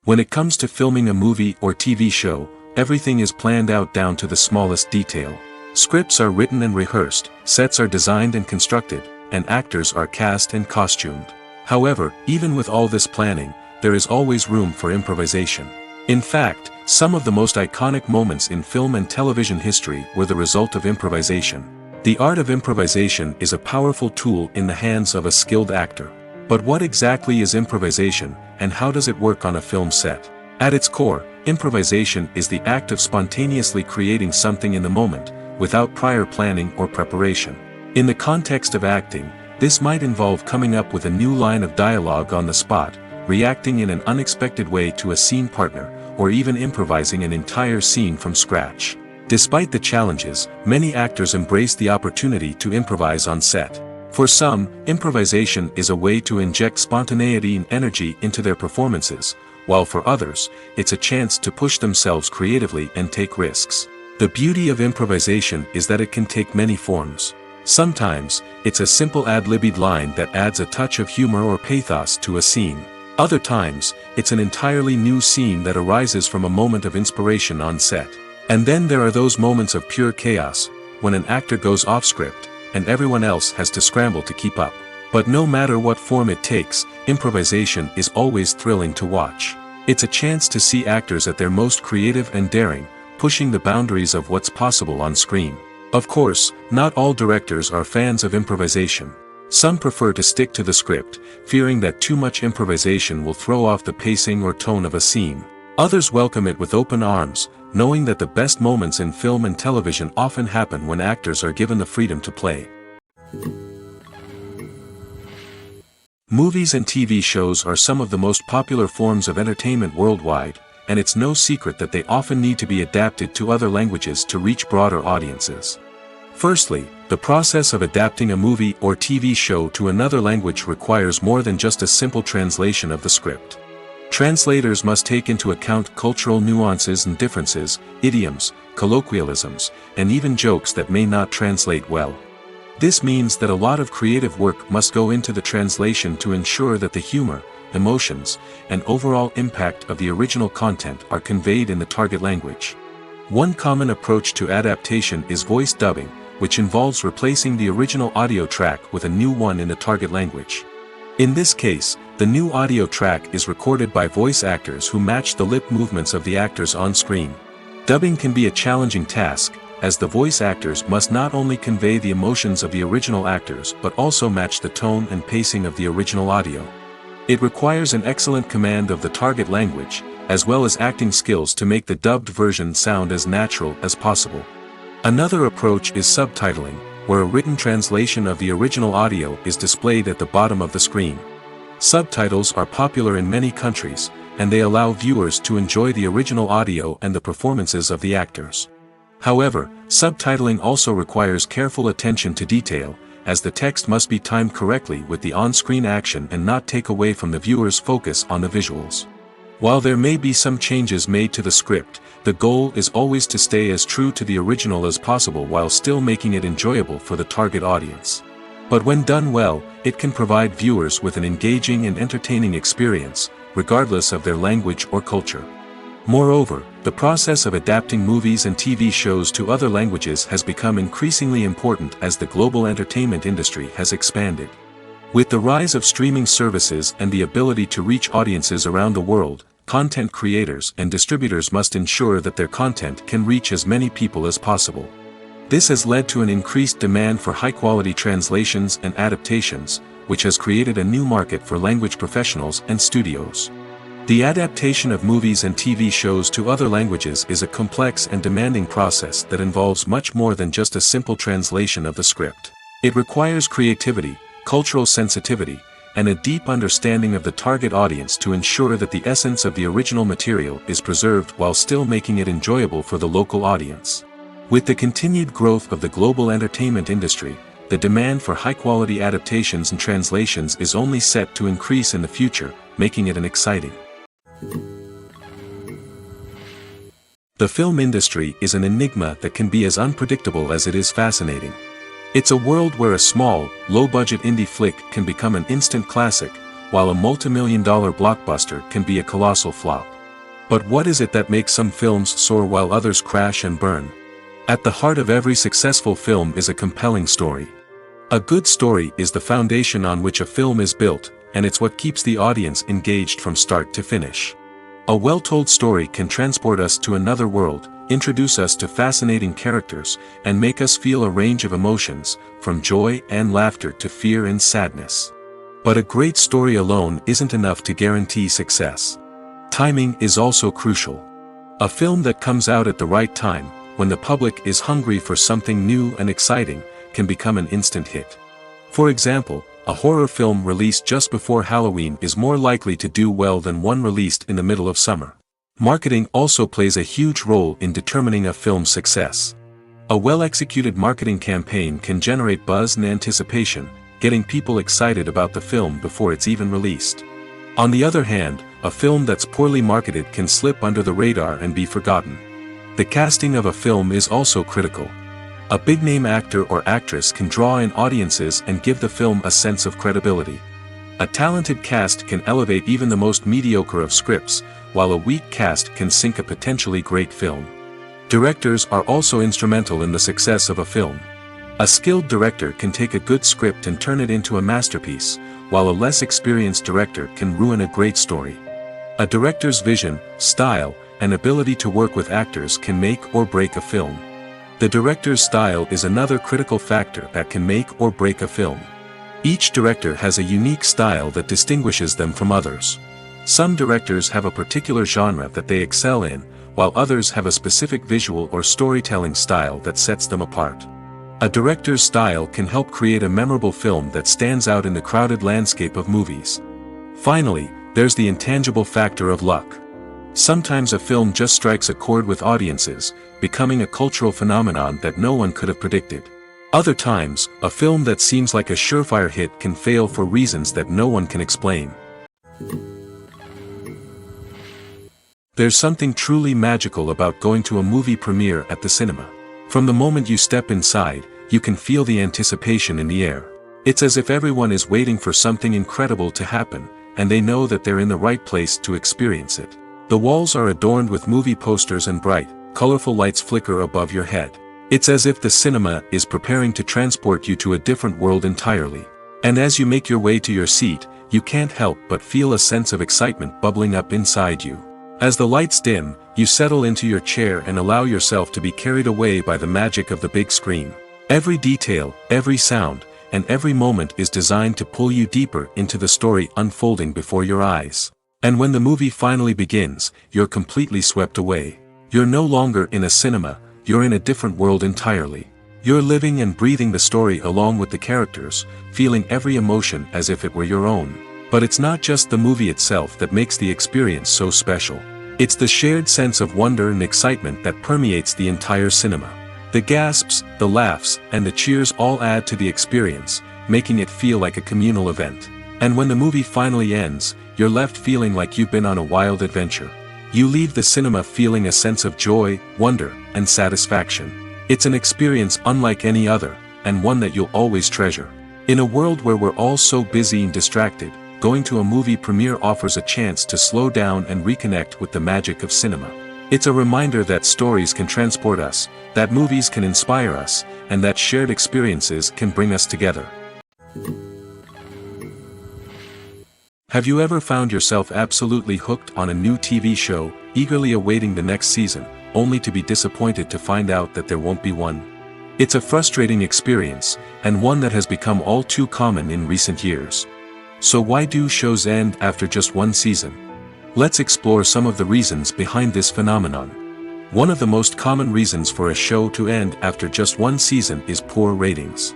When it comes to filming a movie or TV show, everything is planned out down to the smallest detail. Scripts are written and rehearsed, sets are designed and constructed, and actors are cast and costumed. However, even with all this planning, there is always room for improvisation. In fact, some of the most iconic moments in film and television history were the result of improvisation. The art of improvisation is a powerful tool in the hands of a skilled actor. But what exactly is improvisation, and how does it work on a film set? At its core, improvisation is the act of spontaneously creating something in the moment, without prior planning or preparation. In the context of acting, this might involve coming up with a new line of dialogue on the spot, reacting in an unexpected way to a scene partner, or even improvising an entire scene from scratch. Despite the challenges, many actors embrace the opportunity to improvise on set. For some, improvisation is a way to inject spontaneity and energy into their performances, while for others, it's a chance to push themselves creatively and take risks. The beauty of improvisation is that it can take many forms. Sometimes, it's a simple ad-libbed line that adds a touch of humor or pathos to a scene. Other times, it's an entirely new scene that arises from a moment of inspiration on set. And then there are those moments of pure chaos, when an actor goes off script, and everyone else has to scramble to keep up. But no matter what form it takes, improvisation is always thrilling to watch. It's a chance to see actors at their most creative and daring, pushing the boundaries of what's possible on screen. Of course, not all directors are fans of improvisation. Some prefer to stick to the script, fearing that too much improvisation will throw off the pacing or tone of a scene. Others welcome it with open arms, knowing that the best moments in film and television often happen when actors are given the freedom to play. Movies and TV shows are some of the most popular forms of entertainment worldwide, and it's no secret that they often need to be adapted to other languages to reach broader audiences. Firstly, the process of adapting a movie or TV show to another language requires more than just a simple translation of the script. Translators must take into account cultural nuances and differences, idioms, colloquialisms, and even jokes that may not translate well. This means that a lot of creative work must go into the translation to ensure that the humor, emotions, and overall impact of the original content are conveyed in the target language. One common approach to adaptation is voice dubbing, which involves replacing the original audio track with a new one in the target language. In this case, the new audio track is recorded by voice actors who match the lip movements of the actors on screen. Dubbing can be a challenging task, as the voice actors must not only convey the emotions of the original actors but also match the tone and pacing of the original audio. It requires an excellent command of the target language, as well as acting skills to make the dubbed version sound as natural as possible. Another approach is subtitling, where a written translation of the original audio is displayed at the bottom of the screen. Subtitles are popular in many countries, and they allow viewers to enjoy the original audio and the performances of the actors. However, subtitling also requires careful attention to detail, as the text must be timed correctly with the on-screen action and not take away from the viewer's focus on the visuals. While there may be some changes made to the script, the goal is always to stay as true to the original as possible while still making it enjoyable for the target audience. But when done well, it can provide viewers with an engaging and entertaining experience, regardless of their language or culture. Moreover, the process of adapting movies and TV shows to other languages has become increasingly important as the global entertainment industry has expanded. With the rise of streaming services and the ability to reach audiences around the world, content creators and distributors must ensure that their content can reach as many people as possible. This has led to an increased demand for high-quality translations and adaptations, which has created a new market for language professionals and studios. The adaptation of movies and TV shows to other languages is a complex and demanding process that involves much more than just a simple translation of the script. It requires creativity, cultural sensitivity, and a deep understanding of the target audience to ensure that the essence of the original material is preserved while still making it enjoyable for the local audience. With the continued growth of the global entertainment industry, the demand for high-quality adaptations and translations is only set to increase in the future, making it an exciting. The film industry is an enigma that can be as unpredictable as it is fascinating. It's a world where a small, low-budget indie flick can become an instant classic, while a multi-million-dollar blockbuster can be a colossal flop. But what is it that makes some films soar while others crash and burn? At the heart of every successful film is a compelling story. A good story is the foundation on which a film is built, and it's what keeps the audience engaged from start to finish. A well-told story can transport us to another world, introduce us to fascinating characters, and make us feel a range of emotions, from joy and laughter to fear and sadness. But a great story alone isn't enough to guarantee success. Timing is also crucial. A film that comes out at the right time, when the public is hungry for something new and exciting, can become an instant hit. For example, a horror film released just before Halloween is more likely to do well than one released in the middle of summer. Marketing also plays a huge role in determining a film's success. A well-executed marketing campaign can generate buzz and anticipation, getting people excited about the film before it's even released. On the other hand, a film that's poorly marketed can slip under the radar and be forgotten. The casting of a film is also critical. A big-name actor or actress can draw in audiences and give the film a sense of credibility. A talented cast can elevate even the most mediocre of scripts, while a weak cast can sink a potentially great film. Directors are also instrumental in the success of a film. A skilled director can take a good script and turn it into a masterpiece, while a less experienced director can ruin a great story. A director's vision, style, and ability to work with actors can make or break a film. The director's style is another critical factor that can make or break a film. Each director has a unique style that distinguishes them from others. Some directors have a particular genre that they excel in, while others have a specific visual or storytelling style that sets them apart. A director's style can help create a memorable film that stands out in the crowded landscape of movies. Finally, there's the intangible factor of luck. Sometimes a film just strikes a chord with audiences, becoming a cultural phenomenon that no one could have predicted. Other times, a film that seems like a surefire hit can fail for reasons that no one can explain. There's something truly magical about going to a movie premiere at the cinema. From the moment you step inside, you can feel the anticipation in the air. It's as if everyone is waiting for something incredible to happen, and they know that they're in the right place to experience it. The walls are adorned with movie posters and bright, colorful lights flicker above your head. It's as if the cinema is preparing to transport you to a different world entirely. And as you make your way to your seat, you can't help but feel a sense of excitement bubbling up inside you. As the lights dim, you settle into your chair and allow yourself to be carried away by the magic of the big screen. Every detail, every sound, and every moment is designed to pull you deeper into the story unfolding before your eyes. And when the movie finally begins, you're completely swept away. You're no longer in a cinema, you're in a different world entirely. You're living and breathing the story along with the characters, feeling every emotion as if it were your own. But it's not just the movie itself that makes the experience so special. It's the shared sense of wonder and excitement that permeates the entire cinema. The gasps, the laughs, and the cheers all add to the experience, making it feel like a communal event. And when the movie finally ends, you're left feeling like you've been on a wild adventure. You leave the cinema feeling a sense of joy, wonder, and satisfaction. It's an experience unlike any other, and one that you'll always treasure. In a world where we're all so busy and distracted, going to a movie premiere offers a chance to slow down and reconnect with the magic of cinema. It's a reminder that stories can transport us, that movies can inspire us, and that shared experiences can bring us together. Have you ever found yourself absolutely hooked on a new TV show, eagerly awaiting the next season, only to be disappointed to find out that there won't be one? It's a frustrating experience, and one that has become all too common in recent years. So why do shows end after just one season? Let's explore some of the reasons behind this phenomenon. One of the most common reasons for a show to end after just one season is poor ratings.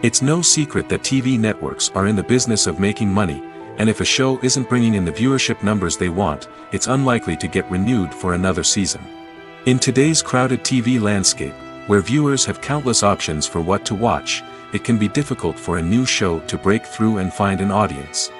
It's no secret that TV networks are in the business of making money, and if a show isn't bringing in the viewership numbers they want, it's unlikely to get renewed for another season. In today's crowded TV landscape, where viewers have countless options for what to watch, it can be difficult for a new show to break through and find an audience.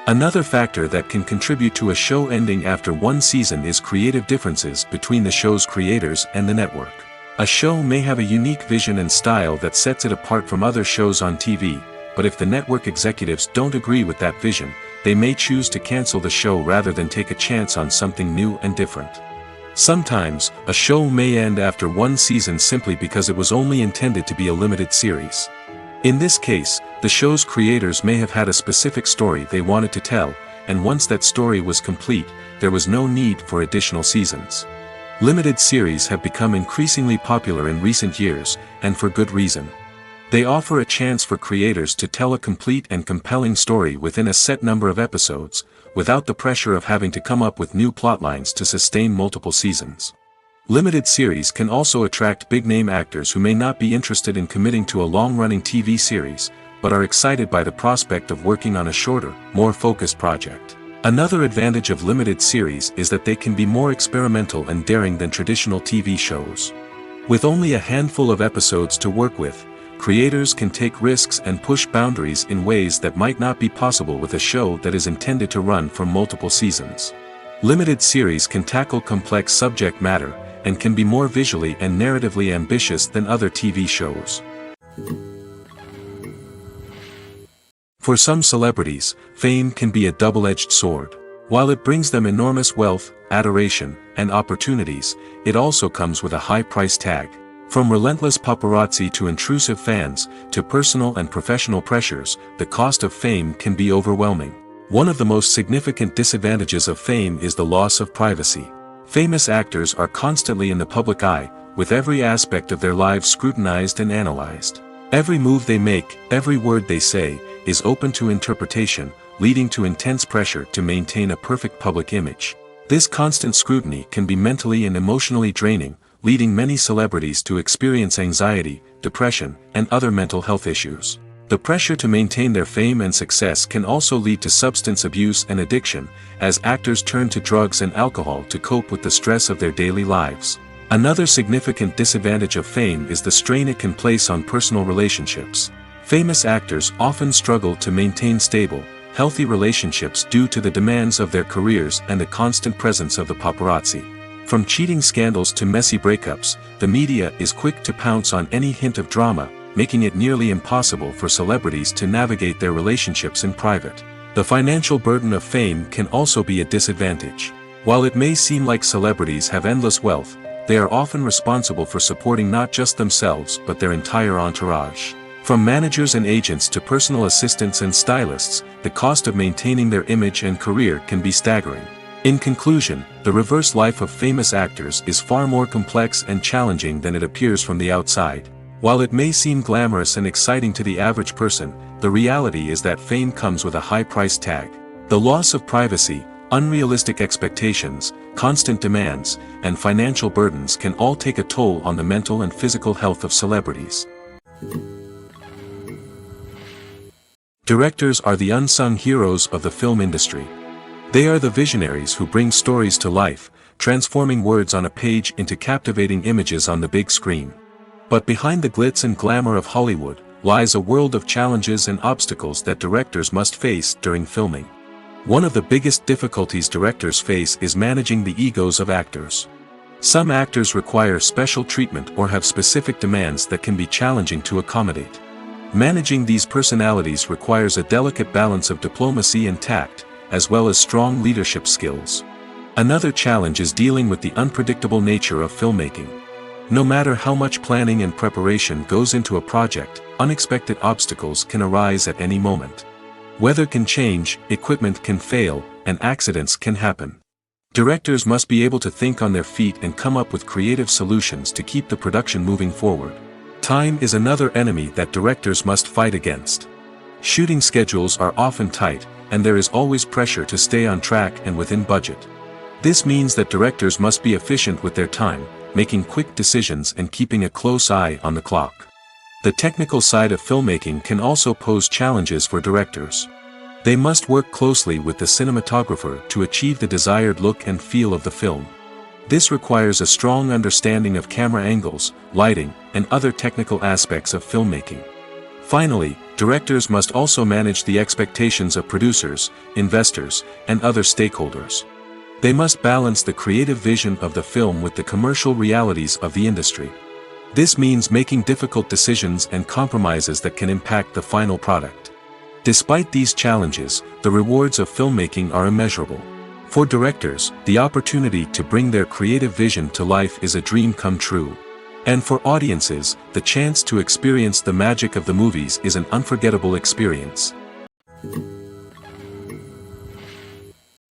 Another factor that can contribute to a show ending after one season is creative differences between the show's creators and the network. A show may have a unique vision and style that sets it apart from other shows on TV, but if the network executives don't agree with that vision, they may choose to cancel the show rather than take a chance on something new and different. Sometimes, a show may end after one season simply because it was only intended to be a limited series. In this case, the show's creators may have had a specific story they wanted to tell, and once that story was complete, there was no need for additional seasons. Limited series have become increasingly popular in recent years, and for good reason. They offer a chance for creators to tell a complete and compelling story within a set number of episodes, without the pressure of having to come up with new plotlines to sustain multiple seasons. Limited series can also attract big-name actors who may not be interested in committing to a long-running TV series, but are excited by the prospect of working on a shorter, more focused project. Another advantage of limited series is that they can be more experimental and daring than traditional TV shows. With only a handful of episodes to work with, creators can take risks and push boundaries in ways that might not be possible with a show that is intended to run for multiple seasons. Limited series can tackle complex subject matter, and can be more visually and narratively ambitious than other TV shows. For some celebrities, fame can be a double-edged sword. While it brings them enormous wealth, adoration, and opportunities, it also comes with a high price tag. From relentless paparazzi to intrusive fans, to personal and professional pressures, the cost of fame can be overwhelming. One of the most significant disadvantages of fame is the loss of privacy. Famous actors are constantly in the public eye, with every aspect of their lives scrutinized and analyzed. Every move they make, every word they say, is open to interpretation, leading to intense pressure to maintain a perfect public image. This constant scrutiny can be mentally and emotionally draining, leading many celebrities to experience anxiety, depression, and other mental health issues. The pressure to maintain their fame and success can also lead to substance abuse and addiction, as actors turn to drugs and alcohol to cope with the stress of their daily lives. Another significant disadvantage of fame is the strain it can place on personal relationships. Famous actors often struggle to maintain stable, healthy relationships due to the demands of their careers and the constant presence of the paparazzi. From cheating scandals to messy breakups, the media is quick to pounce on any hint of drama, making it nearly impossible for celebrities to navigate their relationships in private. The financial burden of fame can also be a disadvantage. While it may seem like celebrities have endless wealth, they are often responsible for supporting not just themselves but their entire entourage. From managers and agents to personal assistants and stylists, the cost of maintaining their image and career can be staggering. In conclusion, the reverse life of famous actors is far more complex and challenging than it appears from the outside. While it may seem glamorous and exciting to the average person, the reality is that fame comes with a high price tag. The loss of privacy, unrealistic expectations, constant demands, and financial burdens can all take a toll on the mental and physical health of celebrities. Directors are the unsung heroes of the film industry. They are the visionaries who bring stories to life, transforming words on a page into captivating images on the big screen. But behind the glitz and glamour of Hollywood, lies a world of challenges and obstacles that directors must face during filming. One of the biggest difficulties directors face is managing the egos of actors. Some actors require special treatment or have specific demands that can be challenging to accommodate. Managing these personalities requires a delicate balance of diplomacy and tact, as well as strong leadership skills. Another challenge is dealing with the unpredictable nature of filmmaking. No matter how much planning and preparation goes into a project, unexpected obstacles can arise at any moment. Weather can change, equipment can fail, and accidents can happen. Directors must be able to think on their feet and come up with creative solutions to keep the production moving forward. Time is another enemy that directors must fight against. Shooting schedules are often tight, and there is always pressure to stay on track and within budget. This means that directors must be efficient with their time, making quick decisions and keeping a close eye on the clock. The technical side of filmmaking can also pose challenges for directors. They must work closely with the cinematographer to achieve the desired look and feel of the film. This requires a strong understanding of camera angles, lighting, and other technical aspects of filmmaking. Finally, directors must also manage the expectations of producers, investors, and other stakeholders. They must balance the creative vision of the film with the commercial realities of the industry. This means making difficult decisions and compromises that can impact the final product. Despite these challenges, the rewards of filmmaking are immeasurable. For directors, the opportunity to bring their creative vision to life is a dream come true. And for audiences, the chance to experience the magic of the movies is an unforgettable experience.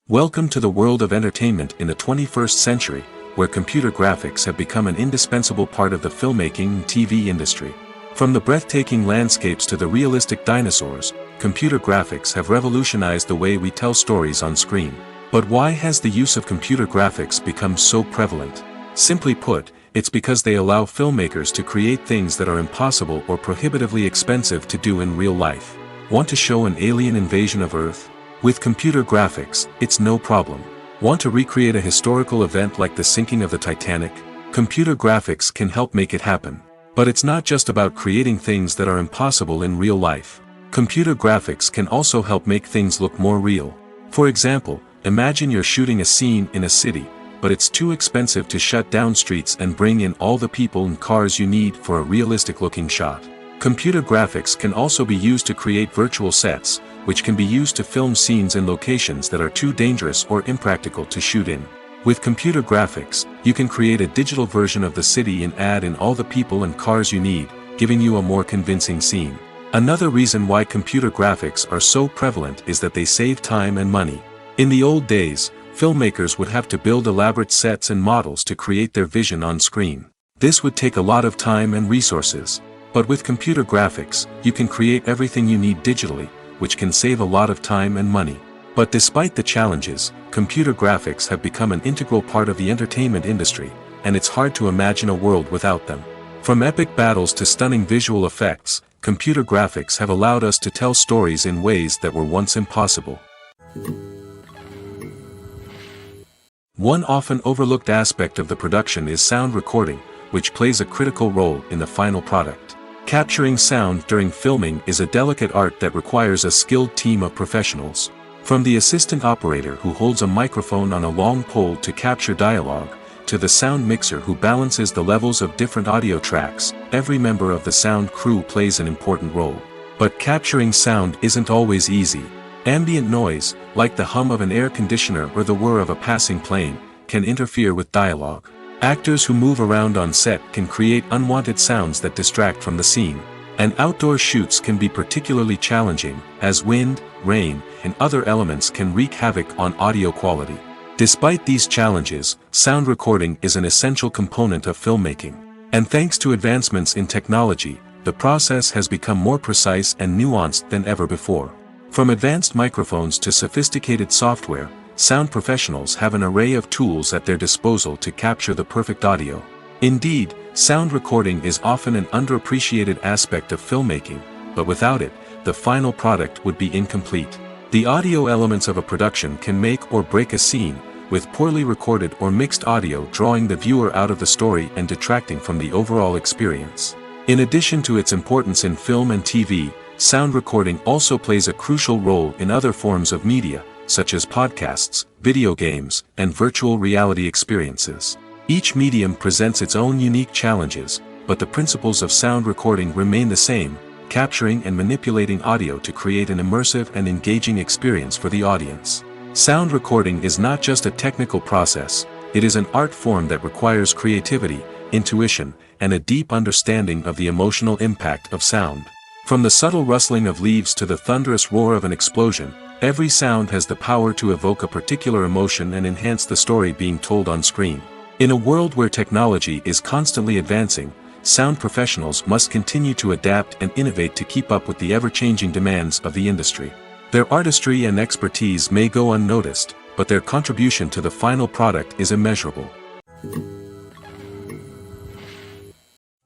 Welcome to the world of entertainment in the 21st century, where computer graphics have become an indispensable part of the filmmaking and TV industry. From the breathtaking landscapes to the realistic dinosaurs, computer graphics have revolutionized the way we tell stories on screen. But why has the use of computer graphics become so prevalent? Simply put, it's because they allow filmmakers to create things that are impossible or prohibitively expensive to do in real life. Want to show an alien invasion of Earth? With computer graphics, it's no problem. Want to recreate a historical event like the sinking of the Titanic? Computer graphics can help make it happen. But it's not just about creating things that are impossible in real life. Computer graphics can also help make things look more real. For example, imagine you're shooting a scene in a city, but it's too expensive to shut down streets and bring in all the people and cars you need for a realistic-looking shot. Computer graphics can also be used to create virtual sets, which can be used to film scenes in locations that are too dangerous or impractical to shoot in. With computer graphics, you can create a digital version of the city and add in all the people and cars you need, giving you a more convincing scene. Another reason why computer graphics are so prevalent is that they save time and money. In the old days, filmmakers would have to build elaborate sets and models to create their vision on screen. This would take a lot of time and resources. But with computer graphics, you can create everything you need digitally, which can save a lot of time and money. But despite the challenges, computer graphics have become an integral part of the entertainment industry, and it's hard to imagine a world without them. From epic battles to stunning visual effects, computer graphics have allowed us to tell stories in ways that were once impossible. One often overlooked aspect of the production is sound recording, which plays a critical role in the final product. Capturing sound during filming is a delicate art that requires a skilled team of professionals. From the assistant operator who holds a microphone on a long pole to capture dialogue, to the sound mixer who balances the levels of different audio tracks, every member of the sound crew plays an important role. But capturing sound isn't always easy. Ambient noise, like the hum of an air conditioner or the whir of a passing plane, can interfere with dialogue. Actors who move around on set can create unwanted sounds that distract from the scene. And outdoor shoots can be particularly challenging, as wind, rain, and other elements can wreak havoc on audio quality. Despite these challenges, sound recording is an essential component of filmmaking. And thanks to advancements in technology, the process has become more precise and nuanced than ever before. From advanced microphones to sophisticated software, sound professionals have an array of tools at their disposal to capture the perfect audio. Indeed, sound recording is often an underappreciated aspect of filmmaking, but without it, the final product would be incomplete. The audio elements of a production can make or break a scene, with poorly recorded or mixed audio drawing the viewer out of the story and detracting from the overall experience. In addition to its importance in film and TV, sound recording also plays a crucial role in other forms of media, such as podcasts, video games, and virtual reality experiences. Each medium presents its own unique challenges, but the principles of sound recording remain the same, capturing and manipulating audio to create an immersive and engaging experience for the audience. Sound recording is not just a technical process, it is an art form that requires creativity, intuition, and a deep understanding of the emotional impact of sound. From the subtle rustling of leaves to the thunderous roar of an explosion, every sound has the power to evoke a particular emotion and enhance the story being told on screen. In a world where technology is constantly advancing, sound professionals must continue to adapt and innovate to keep up with the ever-changing demands of the industry. Their artistry and expertise may go unnoticed, but their contribution to the final product is immeasurable.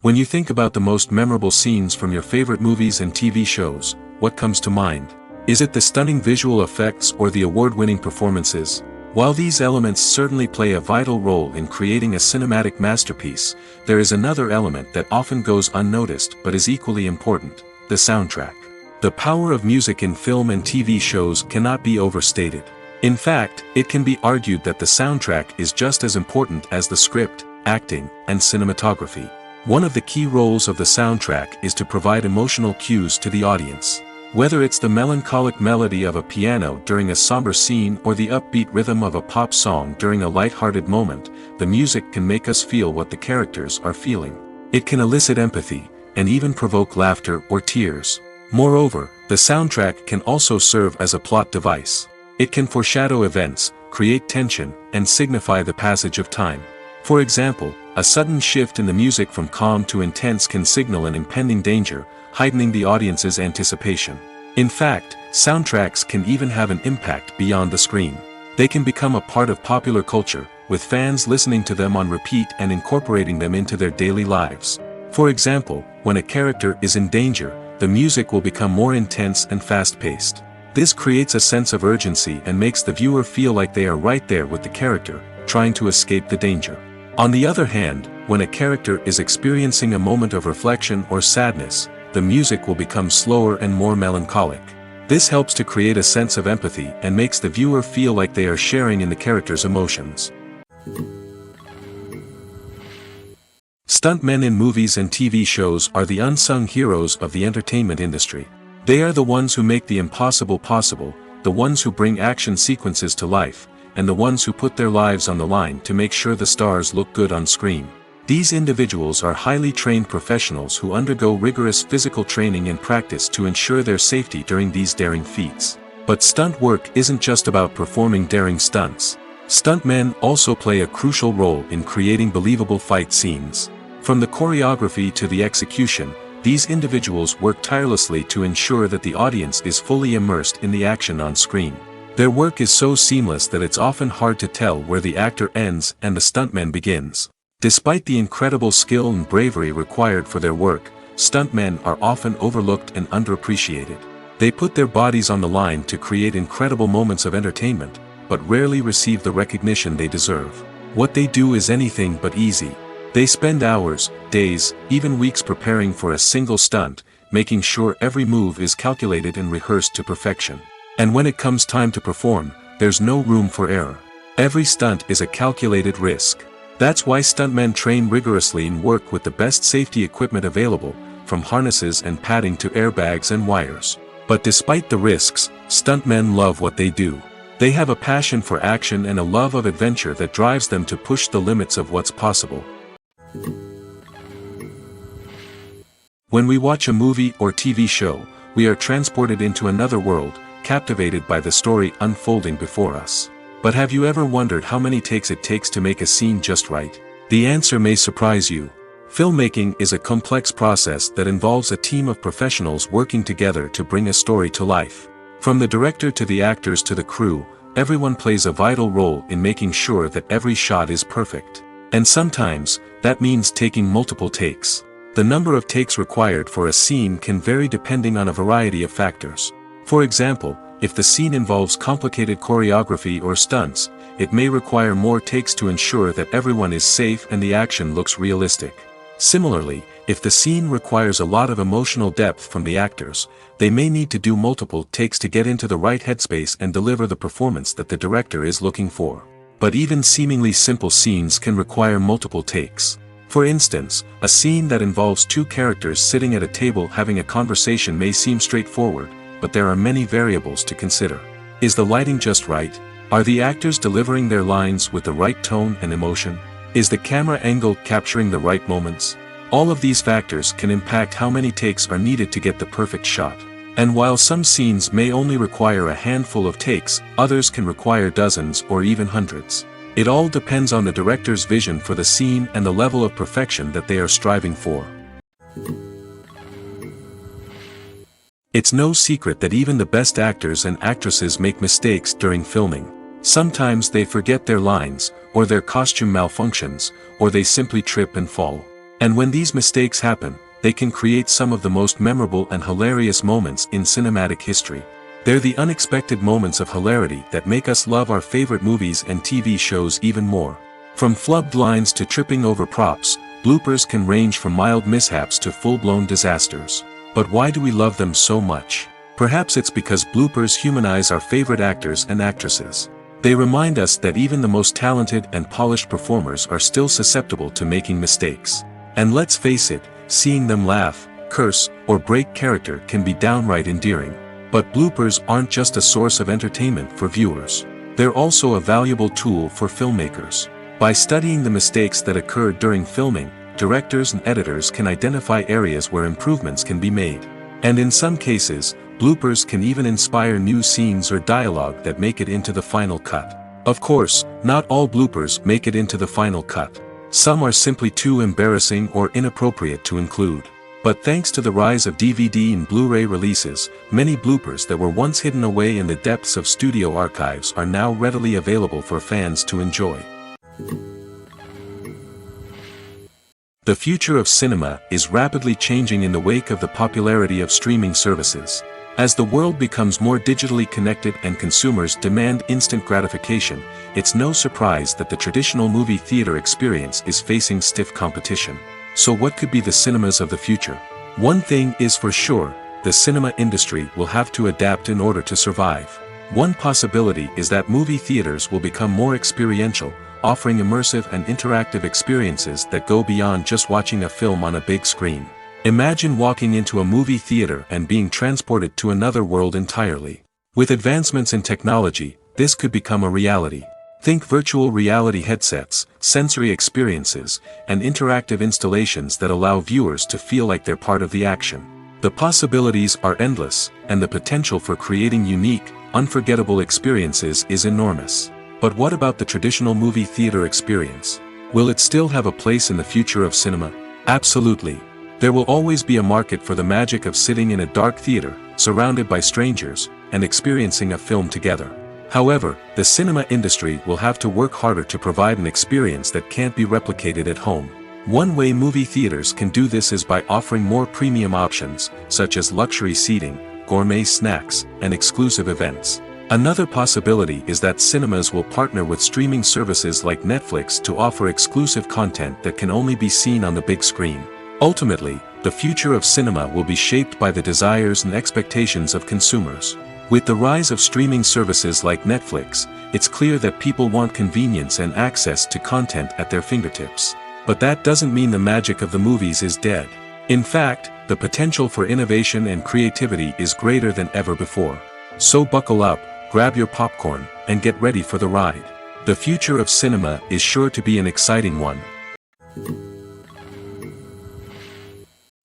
When you think about the most memorable scenes from your favorite movies and TV shows, what comes to mind? Is it the stunning visual effects or the award-winning performances? While these elements certainly play a vital role in creating a cinematic masterpiece, there is another element that often goes unnoticed but is equally important: the soundtrack. The power of music in film and TV shows cannot be overstated. In fact, it can be argued that the soundtrack is just as important as the script, acting, and cinematography. One of the key roles of the soundtrack is to provide emotional cues to the audience. Whether it's the melancholic melody of a piano during a somber scene or the upbeat rhythm of a pop song during a light-hearted moment, the music can make us feel what the characters are feeling. It can elicit empathy, and even provoke laughter or tears. Moreover, the soundtrack can also serve as a plot device. It can foreshadow events, create tension, and signify the passage of time. For example, a sudden shift in the music from calm to intense can signal an impending danger, heightening the audience's anticipation. In fact, soundtracks can even have an impact beyond the screen. They can become a part of popular culture, with fans listening to them on repeat and incorporating them into their daily lives. For example, when a character is in danger, the music will become more intense and fast-paced. This creates a sense of urgency and makes the viewer feel like they are right there with the character, trying to escape the danger. On the other hand, when a character is experiencing a moment of reflection or sadness, the music will become slower and more melancholic. This helps to create a sense of empathy and makes the viewer feel like they are sharing in the character's emotions. Stuntmen in movies and TV shows are the unsung heroes of the entertainment industry. They are the ones who make the impossible possible, the ones who bring action sequences to life, and the ones who put their lives on the line to make sure the stars look good on screen. These individuals are highly trained professionals who undergo rigorous physical training and practice to ensure their safety during these daring feats. But stunt work isn't just about performing daring stunts. Stuntmen also play a crucial role in creating believable fight scenes. From the choreography to the execution, these individuals work tirelessly to ensure that the audience is fully immersed in the action on screen. Their work is so seamless that it's often hard to tell where the actor ends and the stuntman begins. Despite the incredible skill and bravery required for their work, stuntmen are often overlooked and underappreciated. They put their bodies on the line to create incredible moments of entertainment, but rarely receive the recognition they deserve. What they do is anything but easy. They spend hours, days, even weeks preparing for a single stunt, making sure every move is calculated and rehearsed to perfection. And when it comes time to perform, there's no room for error. Every stunt is a calculated risk. That's why stuntmen train rigorously and work with the best safety equipment available, from harnesses and padding to airbags and wires. But despite the risks, stuntmen love what they do. They have a passion for action and a love of adventure that drives them to push the limits of what's possible. When we watch a movie or TV show, we are transported into another world, captivated by the story unfolding before us. But have you ever wondered how many takes it takes to make a scene just right? The answer may surprise you. Filmmaking is a complex process that involves a team of professionals working together to bring a story to life. From the director to the actors to the crew, everyone plays a vital role in making sure that every shot is perfect. And sometimes, that means taking multiple takes. The number of takes required for a scene can vary depending on a variety of factors. For example, if the scene involves complicated choreography or stunts, it may require more takes to ensure that everyone is safe and the action looks realistic. Similarly, if the scene requires a lot of emotional depth from the actors, they may need to do multiple takes to get into the right headspace and deliver the performance that the director is looking for. But even seemingly simple scenes can require multiple takes. For instance, a scene that involves two characters sitting at a table having a conversation may seem straightforward, but there are many variables to consider. Is the lighting just right? Are the actors delivering their lines with the right tone and emotion? Is the camera angle capturing the right moments? All of these factors can impact how many takes are needed to get the perfect shot. And while some scenes may only require a handful of takes, others can require dozens or even hundreds. It all depends on the director's vision for the scene and the level of perfection that they are striving for. It's no secret that even the best actors and actresses make mistakes during filming. Sometimes they forget their lines, or their costume malfunctions, or they simply trip and fall. And when these mistakes happen, they can create some of the most memorable and hilarious moments in cinematic history. They're the unexpected moments of hilarity that make us love our favorite movies and TV shows even more. From flubbed lines to tripping over props, bloopers can range from mild mishaps to full-blown disasters. But why do we love them so much? Perhaps it's because bloopers humanize our favorite actors and actresses. They remind us that even the most talented and polished performers are still susceptible to making mistakes. And let's face it, seeing them laugh, curse, or break character can be downright endearing. But bloopers aren't just a source of entertainment for viewers. They're also a valuable tool for filmmakers. By studying the mistakes that occurred during filming, directors and editors can identify areas where improvements can be made. And in some cases, bloopers can even inspire new scenes or dialogue that make it into the final cut. Of course, not all bloopers make it into the final cut. Some are simply too embarrassing or inappropriate to include. But thanks to the rise of DVD and Blu-ray releases, many bloopers that were once hidden away in the depths of studio archives are now readily available for fans to enjoy. The future of cinema is rapidly changing in the wake of the popularity of streaming services. As the world becomes more digitally connected and consumers demand instant gratification, it's no surprise that the traditional movie theater experience is facing stiff competition. So what could be the cinemas of the future? One thing is for sure, the cinema industry will have to adapt in order to survive. One possibility is that movie theaters will become more experiential, offering immersive and interactive experiences that go beyond just watching a film on a big screen. Imagine walking into a movie theater and being transported to another world entirely. With advancements in technology, this could become a reality. Think virtual reality headsets, sensory experiences, and interactive installations that allow viewers to feel like they're part of the action. The possibilities are endless, and the potential for creating unique, unforgettable experiences is enormous. But what about the traditional movie theater experience? Will it still have a place in the future of cinema? Absolutely. There will always be a market for the magic of sitting in a dark theater, surrounded by strangers, and experiencing a film together. However, the cinema industry will have to work harder to provide an experience that can't be replicated at home. One way movie theaters can do this is by offering more premium options, such as luxury seating, gourmet snacks, and exclusive events. Another possibility is that cinemas will partner with streaming services like Netflix to offer exclusive content that can only be seen on the big screen. Ultimately, the future of cinema will be shaped by the desires and expectations of consumers. With the rise of streaming services like Netflix, it's clear that people want convenience and access to content at their fingertips. But that doesn't mean the magic of the movies is dead. In fact, the potential for innovation and creativity is greater than ever before. So buckle up, grab your popcorn, and get ready for the ride. The future of cinema is sure to be an exciting one.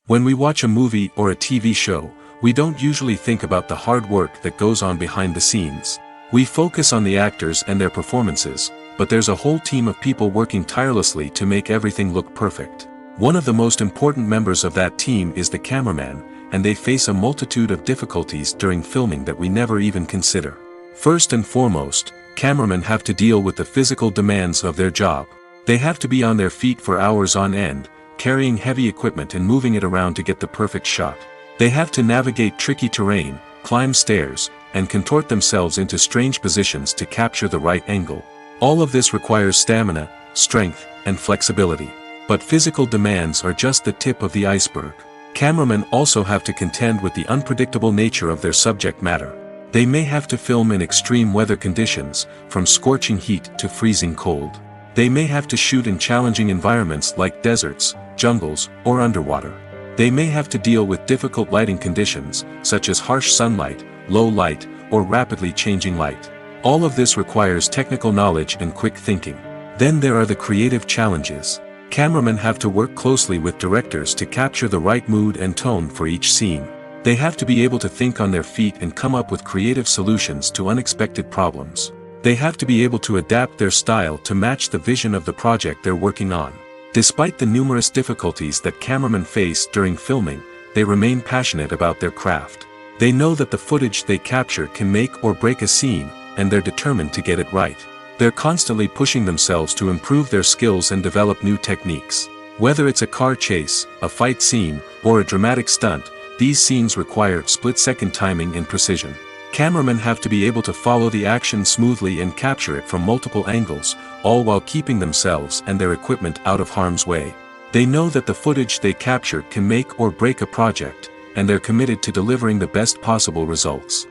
When we watch a movie or a TV show, we don't usually think about the hard work that goes on behind the scenes. We focus on the actors and their performances, but there's a whole team of people working tirelessly to make everything look perfect. One of the most important members of that team is the cameraman, and they face a multitude of difficulties during filming that we never even consider. First and foremost, cameramen have to deal with the physical demands of their job. They have to be on their feet for hours on end, carrying heavy equipment and moving it around to get the perfect shot. They have to navigate tricky terrain, climb stairs, and contort themselves into strange positions to capture the right angle. All of this requires stamina, strength, and flexibility. But physical demands are just the tip of the iceberg. Cameramen also have to contend with the unpredictable nature of their subject matter. They may have to film in extreme weather conditions, from scorching heat to freezing cold. They may have to shoot in challenging environments like deserts, jungles, or underwater. They may have to deal with difficult lighting conditions, such as harsh sunlight, low light, or rapidly changing light. All of this requires technical knowledge and quick thinking. Then there are the creative challenges. Cameramen have to work closely with directors to capture the right mood and tone for each scene. They have to be able to think on their feet and come up with creative solutions to unexpected problems. They have to be able to adapt their style to match the vision of the project they're working on. Despite the numerous difficulties that cameramen face during filming, they remain passionate about their craft. They know that the footage they capture can make or break a scene, and they're determined to get it right. They're constantly pushing themselves to improve their skills and develop new techniques. Whether it's a car chase, a fight scene, or a dramatic stunt, these scenes require split-second timing and precision. Cameramen have to be able to follow the action smoothly and capture it from multiple angles, all while keeping themselves and their equipment out of harm's way. They know that the footage they capture can make or break a project, and they're committed to delivering the best possible results.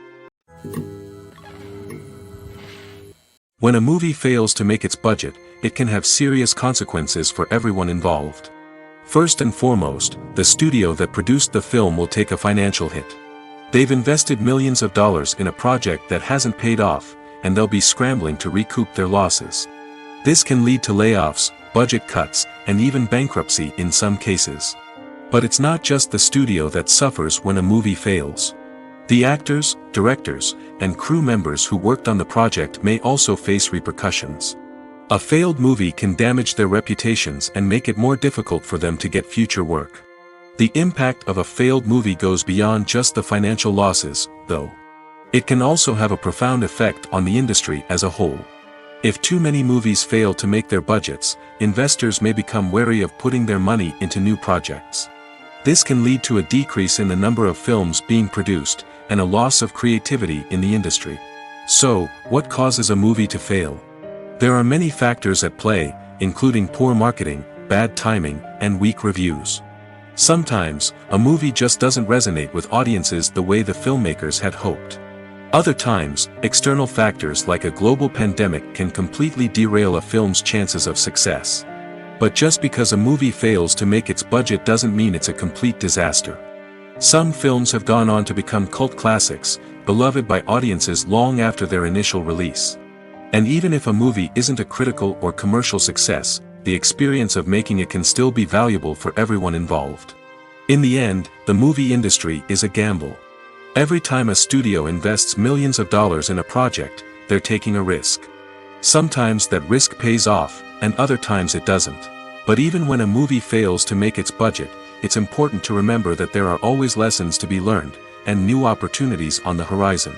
When a movie fails to make its budget, it can have serious consequences for everyone involved. First and foremost, the studio that produced the film will take a financial hit. They've invested millions of dollars in a project that hasn't paid off, and they'll be scrambling to recoup their losses. This can lead to layoffs, budget cuts, and even bankruptcy in some cases. But it's not just the studio that suffers when a movie fails. The actors, directors, and crew members who worked on the project may also face repercussions. A failed movie can damage their reputations and make it more difficult for them to get future work. The impact of a failed movie goes beyond just the financial losses, though. It can also have a profound effect on the industry as a whole. If too many movies fail to make their budgets, investors may become wary of putting their money into new projects. This can lead to a decrease in the number of films being produced, and a loss of creativity in the industry. So, what causes a movie to fail? There are many factors at play, including poor marketing, bad timing, and weak reviews. Sometimes, a movie just doesn't resonate with audiences the way the filmmakers had hoped. Other times, external factors like a global pandemic can completely derail a film's chances of success. But just because a movie fails to make its budget doesn't mean it's a complete disaster. Some films have gone on to become cult classics, beloved by audiences long after their initial release. And even if a movie isn't a critical or commercial success, the experience of making it can still be valuable for everyone involved. In the end, the movie industry is a gamble. Every time a studio invests millions of dollars in a project, they're taking a risk. Sometimes that risk pays off, and other times it doesn't. But even when a movie fails to make its budget, it's important to remember that there are always lessons to be learned, and new opportunities on the horizon.